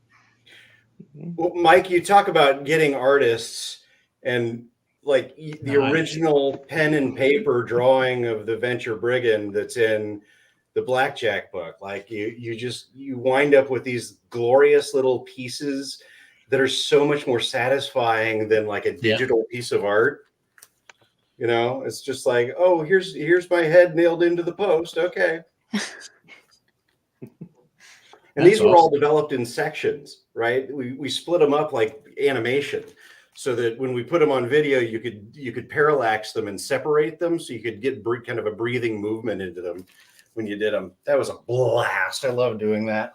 Well, Mike, you talk about getting artists and like the Nice. original pen and paper drawing of the Venture Brigand that's in the Blackjack book. Like you wind up with these glorious little pieces that are so much more satisfying than like a digital piece of art. You know, it's just like, oh, here's my head nailed into the post. Okay. And That's these were all awesome. developed in sections, right? We split them up like animation, so that when we put them on video, you could parallax them and separate them, so you could get kind of a breathing movement into them when you did them. That was a blast. I love doing that.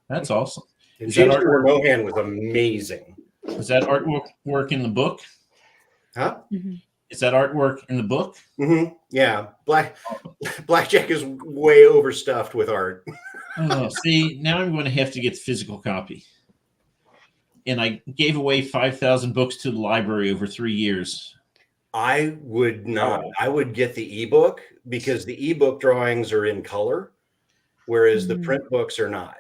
That's awesome. And Is that James artwork? Mohan was amazing. Is that artwork in the book? Huh? Mm-hmm. Is that artwork in the book? Mm-hmm. Yeah. Blackjack is way overstuffed with art. Oh, see, now I'm going to have to get the physical copy. And I gave away 5,000 books to the library over 3 years. I would not. I would get the ebook, because the ebook drawings are in color, whereas the print books are not.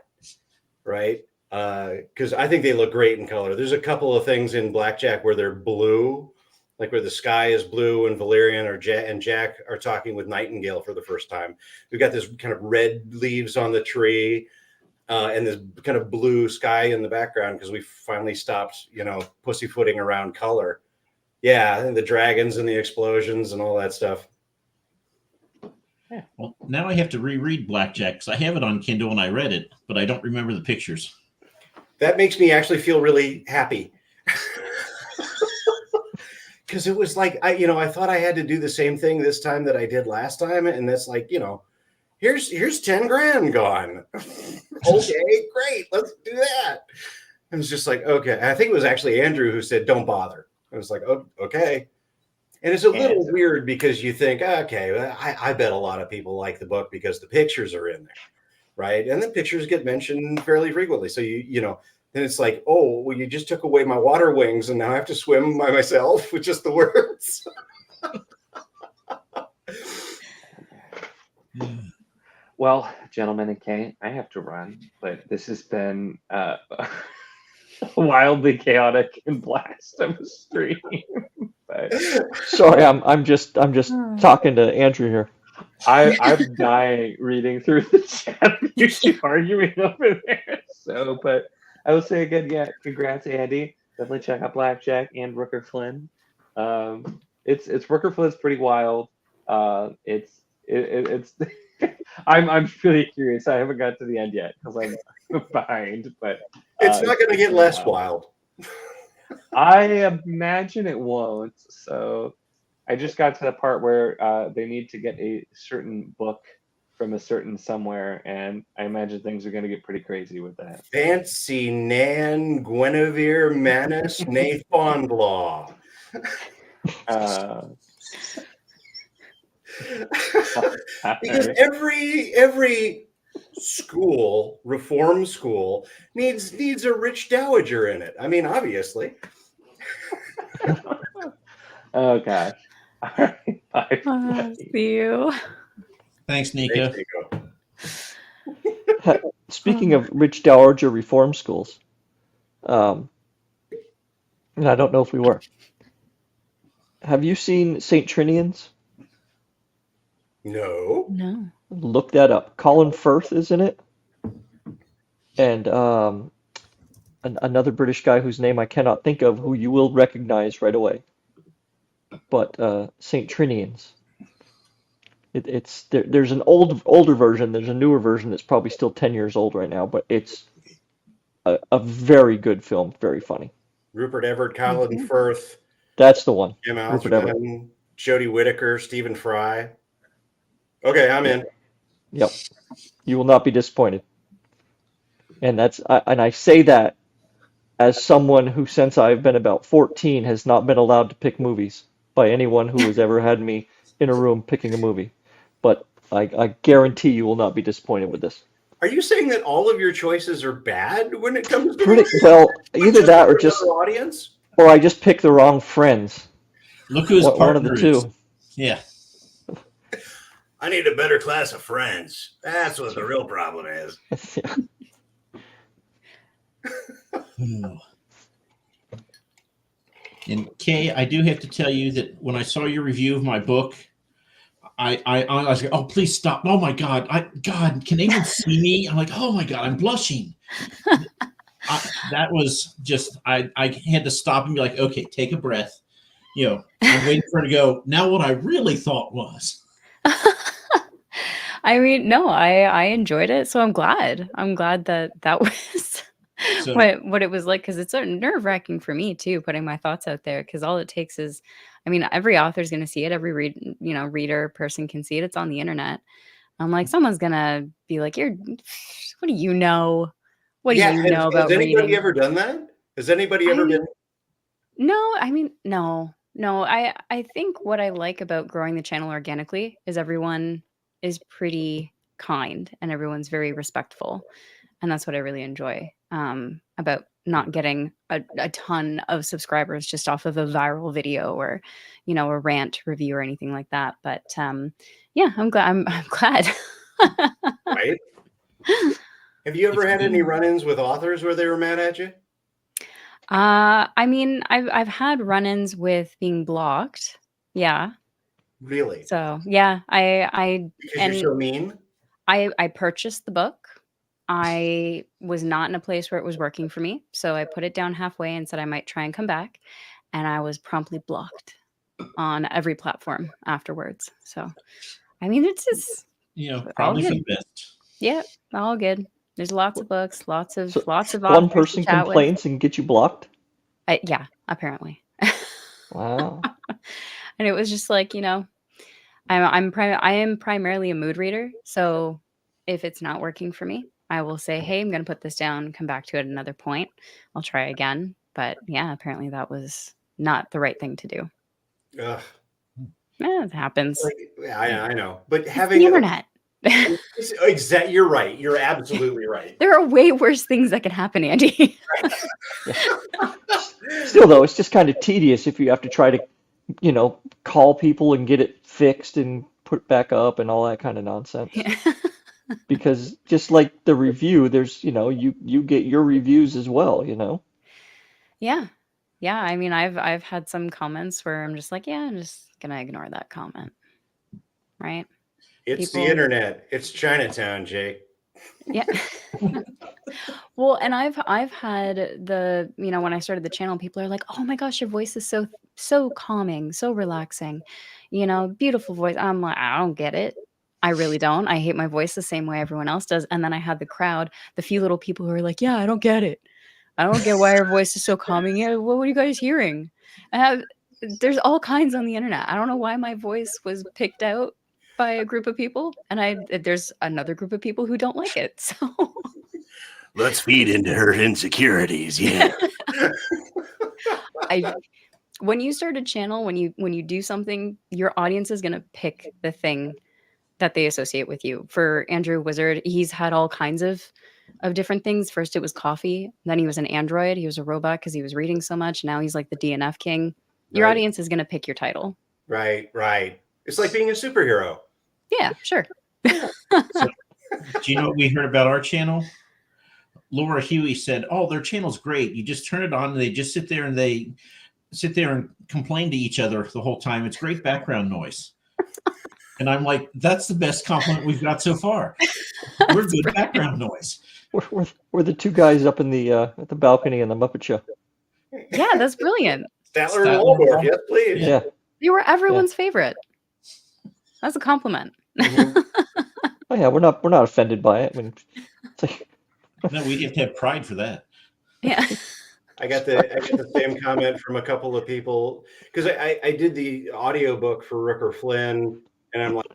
Right? Because I think they look great in color. There's a couple of things in Blackjack where they're blue, like where the sky is blue and Valerian and Jack are talking with Nightingale for the first time. We've got this kind of red leaves on the tree, and this kind of blue sky in the background, because we finally stopped, pussyfooting around color. Yeah, and the dragons and the explosions and all that stuff. Yeah. Well, now I have to reread Blackjack, because I have it on Kindle and I read it, but I don't remember the pictures. That makes me actually feel really happy. Because it was like, I thought I had to do the same thing this time that I did last time. And that's like, here's 10 grand gone. Okay, great. Let's do that. I was just like, okay. I think it was actually Andrew who said, don't bother. I was like, oh, okay. And it's a little weird, because you think, okay, I bet a lot of people like the book because the pictures are in there. Right. And the pictures get mentioned fairly frequently. So, then it's like, oh, well, you just took away my water wings and now I have to swim by myself with just the words. Well, gentlemen and Kay, I have to run, but this has been wildly chaotic and blast of a stream. But Sorry, I'm just talking to Andrew here. I'm dying reading through the chat. You keep arguing over there. So, but I will say again, yeah, congrats, Andy. Definitely check out Blackjack and Rooker Flynn. It's Rooker Flynn's pretty wild. It's I'm really curious. I haven't got to the end yet because I'm behind, but it's not going to get less wild. I imagine it won't. So I just got to the part where they need to get a certain book from a certain somewhere, and I imagine things are going to get pretty crazy with that. Fancy Nan Guinevere Manus Ne Fondlaw. Because every school, reform school, needs a rich dowager in it. I mean, obviously. Oh gosh. All right. Bye. See you. Thanks, Nika. Speaking of rich dowager reform schools, and I don't know if we were. Have you seen St. Trinian's? No. Look that up. Colin Firth is in it, and another British guy whose name I cannot think of, who you will recognize right away. But St. Trinian's. There's an older version. There's a newer version that's probably still 10 years old right now, but it's a very good film, very funny. Rupert Everett, Colin Firth. That's the one. Jim Rupert Everett. Alston, Jodie Whittaker, Stephen Fry. Okay, I'm in. Yep. You will not be disappointed. And I say that as someone who, since I've been about 14, has not been allowed to pick movies by anyone who has ever had me in a room picking a movie. But I guarantee you will not be disappointed with this. Are you saying that all of your choices are bad when it comes to Pretty movies? well, either Just that for or just, another audience? or I just pick the wrong friends. Look who his One of the partner is. two. Yeah. I need a better class of friends. That's what the real problem is. And Kay, I do have to tell you that when I saw your review of my book, I was like, oh, please stop. Oh my God. God, can anyone see me? I'm like, oh my God, I'm blushing. That was just, I had to stop and be like, okay, take a breath. I'm waiting for her to go, now what I really thought was. I mean, no, I enjoyed it, so I'm glad. I'm glad that was So- what it was like, because it's sort of nerve-wracking for me too, putting my thoughts out there, because all it takes is, I mean, every author's going to see it, every reader person can see it. It's on the internet. I'm like, someone's gonna be like, what do you know? What do you know about has anybody reading? ever done that? Has anybody ever been? No, I mean, no. I think what I like about growing the channel organically is everyone is pretty kind and everyone's very respectful. And that's what I really enjoy about not getting a ton of subscribers just off of a viral video or, a rant review or anything like that. But yeah, I'm glad. I'm glad. Right? Have you ever had any run-ins with authors where they were mad at you? I mean, I've had run-ins with being blocked. Yeah. Really? So yeah, Because you're so mean? I purchased the book. I was not in a place where it was working for me, so I put it down halfway and said I might try and come back, and I was promptly blocked on every platform afterwards. So, I mean, it's just probably for good. the best. Yeah, all good. There's lots of books, lots of authors One to person chat with. complains and get you blocked? Yeah, apparently. Wow. And it was just like, I am primarily a mood reader, so if it's not working for me, I will say, hey, I'm going to put this down, come back to it at another point. I'll try again. But yeah, apparently that was not the right thing to do. Ugh. It happens. Yeah, I know. But It's having the internet. Exactly, you're right. You're absolutely right. There are way worse things that can happen, Andy. Still, though, it's just kind of tedious if you have to try to, call people and get it fixed and put back up and all that kind of nonsense. Yeah. Because just like the review, there's, you get your reviews as well, Yeah. Yeah. I mean, I've had some comments where I'm just like, yeah, I'm just gonna ignore that comment. Right? It's the internet. It's Chinatown, Jake. Yeah. Well, and I've had when I started the channel, people are like, "Oh my gosh, your voice is so calming, so relaxing. Beautiful voice." I'm like, I don't get it. I really don't. I hate my voice the same way everyone else does. And then I had the crowd, the few little people who are like, "Yeah, I don't get it. I don't get why your voice is so calming. Yeah, what are you guys hearing?" There's all kinds on the internet. I don't know why my voice was picked out by a group of people, and there's another group of people who don't like it. So let's feed into her insecurities. Yeah. When you start a channel, when you do something, your audience is going to pick the thing that they associate with you. For Andrew Wizard, he's had all kinds of different things. First it was coffee, then he was an android, he was a robot because he was reading so much. Now he's like the DNF king. Your audience is going to pick your title. Right. It's like being a superhero. Yeah, sure. So, do you know what we heard about our channel? Laura Huey said, "Oh, their channel's great. You just turn it on and they just sit there and complain to each other the whole time. It's great background noise." And I'm like, that's the best compliment we've got so far. We're good background noise. We're the two guys up in the at the balcony in the Muppet Show. Yeah, that's brilliant. Statler and Waldorf, yes, please. Yeah. You were everyone's favorite. That's a compliment. Mm-hmm. Oh yeah, we're not offended by it. I mean, it's like... No, we have to have pride for that. Yeah. I got the same comment from a couple of people because I did the audiobook for Rooker Flynn, and I'm like,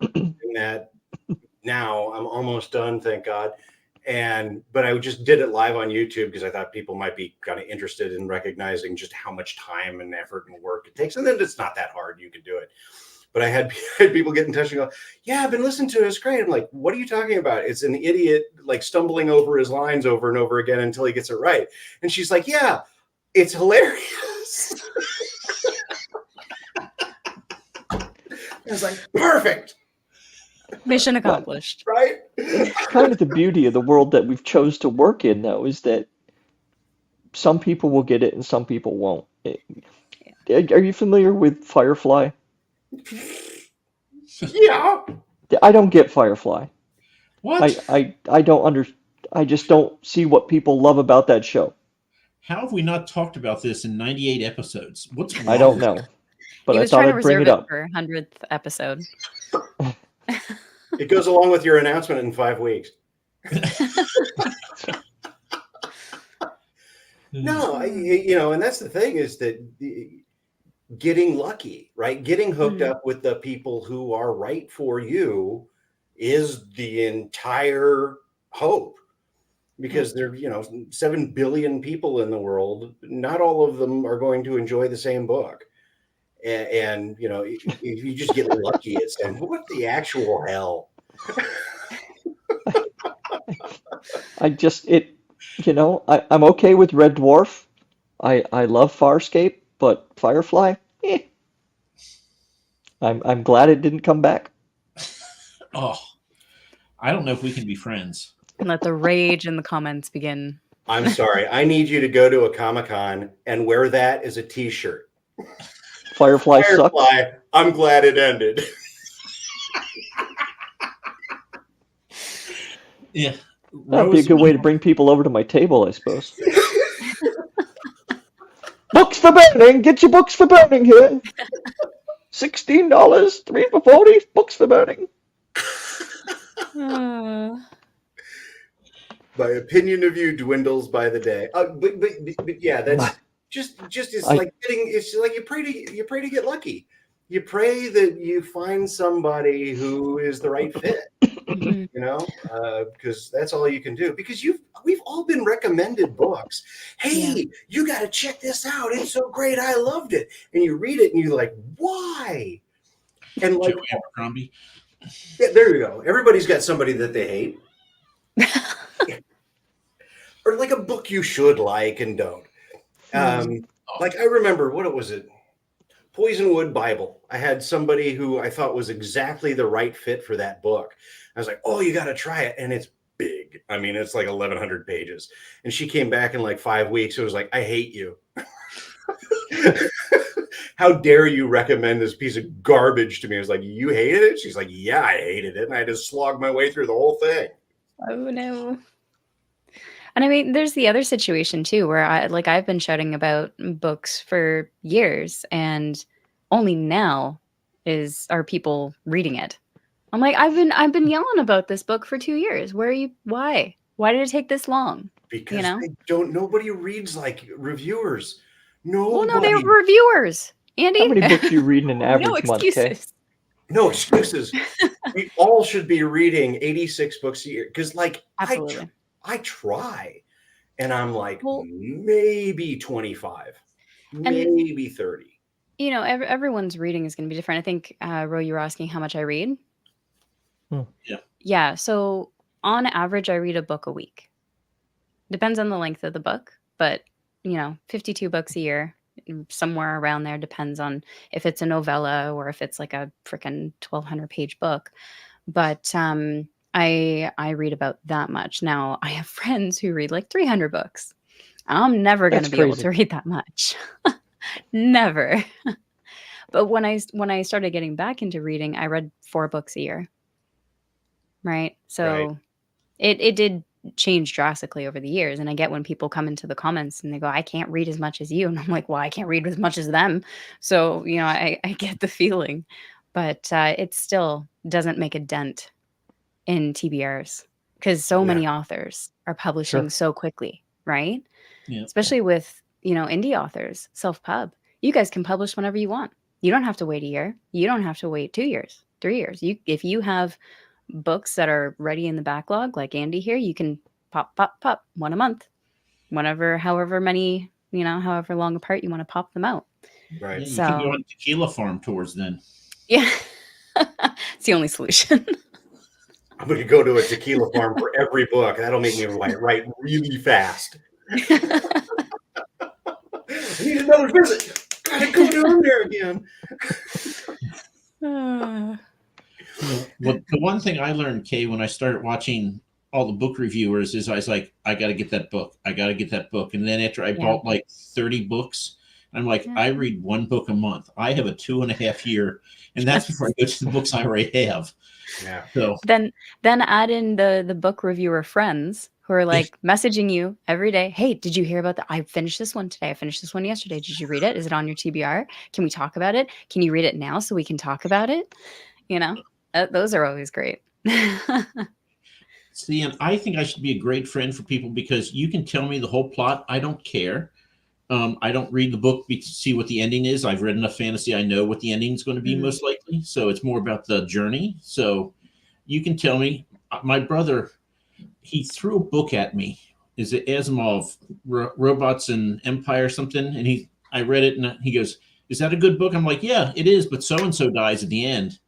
that now I'm almost done, thank God. But I just did it live on YouTube because I thought people might be kind of interested in recognizing just how much time and effort and work it takes. And then it's not that hard. You can do it. But I had people get in touch and go, yeah, I've been listening to it. It's great. I'm like, what are you talking about? It's an idiot like stumbling over his lines over and over again until he gets it right. And she's like, yeah, it's hilarious. I was like, perfect. Mission accomplished. Right? It's kind of the beauty of the world that we've chose to work in, though, is that some people will get it and some people won't. Are you familiar with Firefly? Yeah. I don't get Firefly. What? I don't I just don't see what people love about that show. How have we not talked about this in 98 episodes? What's wrong? I don't know. But He I was thought trying to I'd bring reserve it up. for 100th episode. It goes along with your announcement in 5 weeks. No, and that's the thing is that getting lucky, right? Getting hooked up with the people who are right for you is the entire hope. Because there, 7 billion people in the world. Not all of them are going to enjoy the same book. And if you just get lucky at saying, what the actual hell? I'm okay with Red Dwarf. I love Farscape, but Firefly, I'm glad it didn't come back. Oh, I don't know if we can be friends. And let the rage in the comments begin. I'm sorry. I need you to go to a Comic-Con and wear that as a t-shirt. Firefly sucks. I'm glad it ended. Yeah. That'd be a good way to bring people over to my table, I suppose. Books for burning! Get your books for burning here! $16, 3 for $40, books for burning. My opinion of you dwindles by the day. But yeah, that's just it's like you pray to get lucky. You pray that you find somebody who is the right fit. Because that's all you can do. Because we've all been recommended books. Hey, you got to check this out. It's so great. I loved it. And you read it and you're like, why? And like, Joe Abercrombie. Yeah, there you go. Everybody's got somebody that they hate. Or like a book you should like and don't. Like I remember, what was it? Poisonwood Bible. I had somebody who I thought was exactly the right fit for that book. I was like, oh, you got to try it. And it's big. I mean, it's like 1,100 pages. And she came back in like 5 weeks. It was like, I hate you. How dare you recommend this piece of garbage to me? I was like, you hated it? She's like, yeah, I hated it. And I just slogged my way through the whole thing. Oh, no. And I mean, there's the other situation too, where I've been shouting about books for years, and only now are people reading it. I'm like, I've been yelling about this book for 2 years. Why did it take this long? Because nobody reads like reviewers. Well, no, they were reviewers. Andy, how many books do you read in an average no month? Excuses. No excuses. We all should be reading 86 books a year. Because absolutely. I try, and I'm like, maybe 25, maybe 30. Everyone's reading is going to be different. I think, Ro, you were asking how much I read. Yeah. Yeah. So on average, I read a book a week. Depends on the length of the book, but 52 books a year, somewhere around there. Depends on if it's a novella or if it's like a freaking 1,200 page book. But I read about that much. Now, I have friends who read like 300 books. I'm never going to be able to read that much. Never. But when I started getting back into reading, I read 4 books a year. Right? So it did change drastically over the years. And I get when people come into the comments and they go, I can't read as much as you. And I'm like, well, I can't read as much as them. So, I get the feeling. But it still doesn't make a dent in TBRs because so many authors are publishing so quickly, right? Yeah. Especially with, indie authors, self-pub. You guys can publish whenever you want. You don't have to wait a year. You don't have to wait 2 years, 3 years. If you have books that are ready in the backlog, like Andy here, you can pop, pop, pop, one a month, however many, however long apart you want to pop them out. Right. Yeah, you can go So on tequila farm tours then. yeah, it's the only solution. I'm going to go to a tequila farm for every book. That'll make me write really fast. I need another visit. Gotta go down there again. Well, the one thing I learned, Kay, when I started watching all the book reviewers is I was like, I got to get that book. I got to get that book. And then after I bought like 30 books, I'm like, I read one book a month. I have a 2.5 year, and that's before I go to the books I already have. Yeah. So then add in the book reviewer friends who are like messaging you every day. Hey, did you hear about that? I finished this one today. I finished this one yesterday. Did you read it? Is it on your TBR? Can we talk about it? Can you read it now so we can talk about it? Those are always great. See, and I think I should be a great friend for people because you can tell me the whole plot. I don't care. I don't read the book to see what the ending is. I've read enough fantasy. I know what the ending is going to be most likely. So it's more about the journey. So you can tell me. My brother, he threw a book at me. Is it Asimov, Robots and Empire or something? And I read it and he goes, "Is that a good book?" I'm like, "Yeah, it is, but so-and-so dies at the end."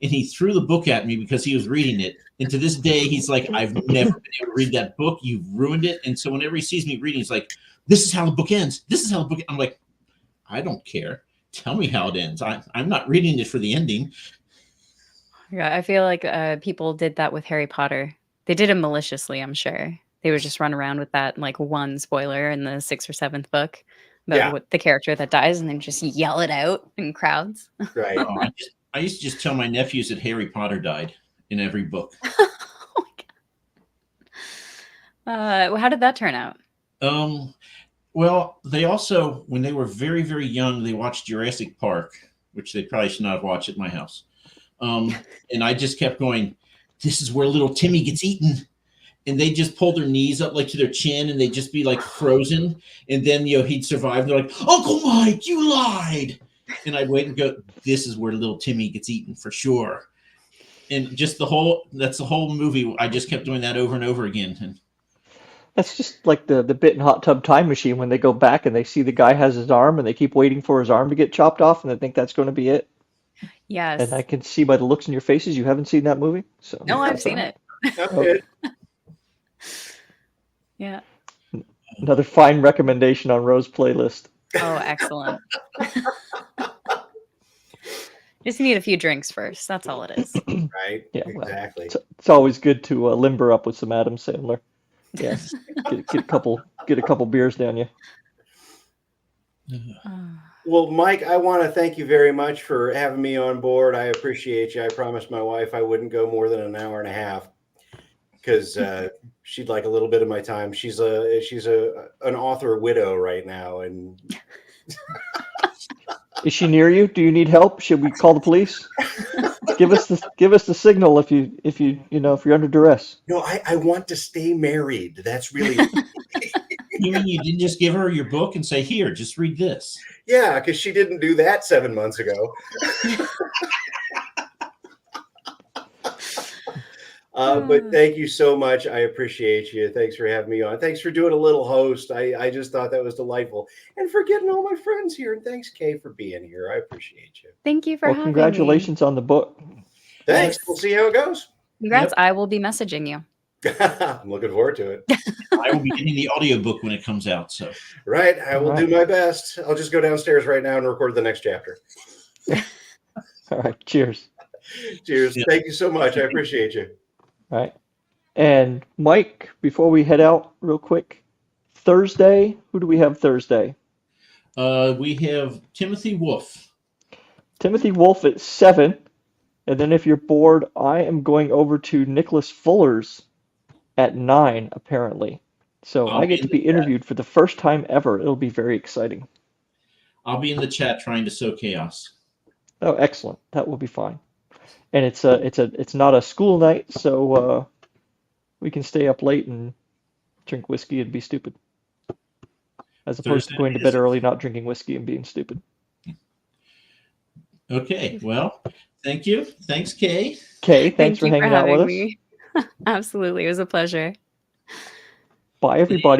And he threw the book at me because he was reading it. And to this day, he's like, "I've never been able to read that book. You've ruined it." And so whenever he sees me reading, he's like, "This is how the book ends. This is how the book." I'm like, I don't care. Tell me how it ends. I'm not reading it for the ending. Yeah, I feel like people did that with Harry Potter. They did it maliciously, I'm sure. They would just run around with that like one spoiler in the 6th or 7th book about what the character that dies, and then just yell it out in crowds. Right. I used to just tell my nephews that Harry Potter died in every book. Oh my God. How did that turn out? Well, they also, when they were very, very young, they watched Jurassic Park, which they probably should not have watched at my house. And I just kept going, "This is where little Timmy gets eaten." And they just pull their knees up like to their chin and they'd just be like frozen. And then, he'd survive. And they're like, "Uncle Mike, you lied." And I'd wait and go, "This is where little Timmy gets eaten for sure." And just that's the whole movie. I just kept doing that over and over again. And That's just like the bit in Hot Tub Time Machine when they go back and they see the guy has his arm and they keep waiting for his arm to get chopped off and they think that's going to be it. Yes. And I can see by the looks in your faces you haven't seen that movie. So No, I've seen it. Okay. Yeah. Another fine recommendation on Rose's playlist. Oh, excellent. Just need a few drinks first. That's all it is. Right. Yeah, well, Exactly. It's always good to limber up with some Adam Sandler. Yes, get a couple beers down you. Well, Mike, I want to thank you very much for having me on board. I appreciate you. I promised my wife I wouldn't go more than an hour and a half because she'd like a little bit of my time. She's an author widow right now, and Is she near you? Do you need help? Should we call the police? Give us the signal if you're under duress. no, I want to stay married. That's really you mean you didn't just give her your book and say, "Here, just read this"? yeah, because she didn't do that 7 months ago. But thank you so much. I appreciate you. Thanks for having me on. Thanks for doing a little host. I just thought that was delightful. And for getting all my friends here. And thanks, Kay, for being here. I appreciate you. Thank you for having Congratulations on the book. Thanks. We'll see how it goes. me. Congrats. I will be messaging you. I'm looking forward to it. I will be getting the audiobook when it comes out. So Right. I will do my best. I'll just go downstairs right now and record the next chapter. All right. Cheers. Cheers. Thank you so much. I appreciate you. All right. And Mike, before we head out real quick, Thursday, who do we have Thursday? we have Timothy Wolf. Timothy Wolf at 7. And then if you're bored, I am going over to Nicholas Fuller's at 9, apparently. So I get to be interviewed for the first time ever. It'll be very exciting. I'll be in the chat trying to sow chaos. Oh, excellent. That will be fine. And it's not a school night, so we can stay up late and drink whiskey and be stupid. As opposed to going to bed early, not drinking whiskey and being stupid. Okay, well, thank you. Thanks, Kay. Kay, thanks for hanging out with us. Me. Absolutely. It was a pleasure. Bye, everybody.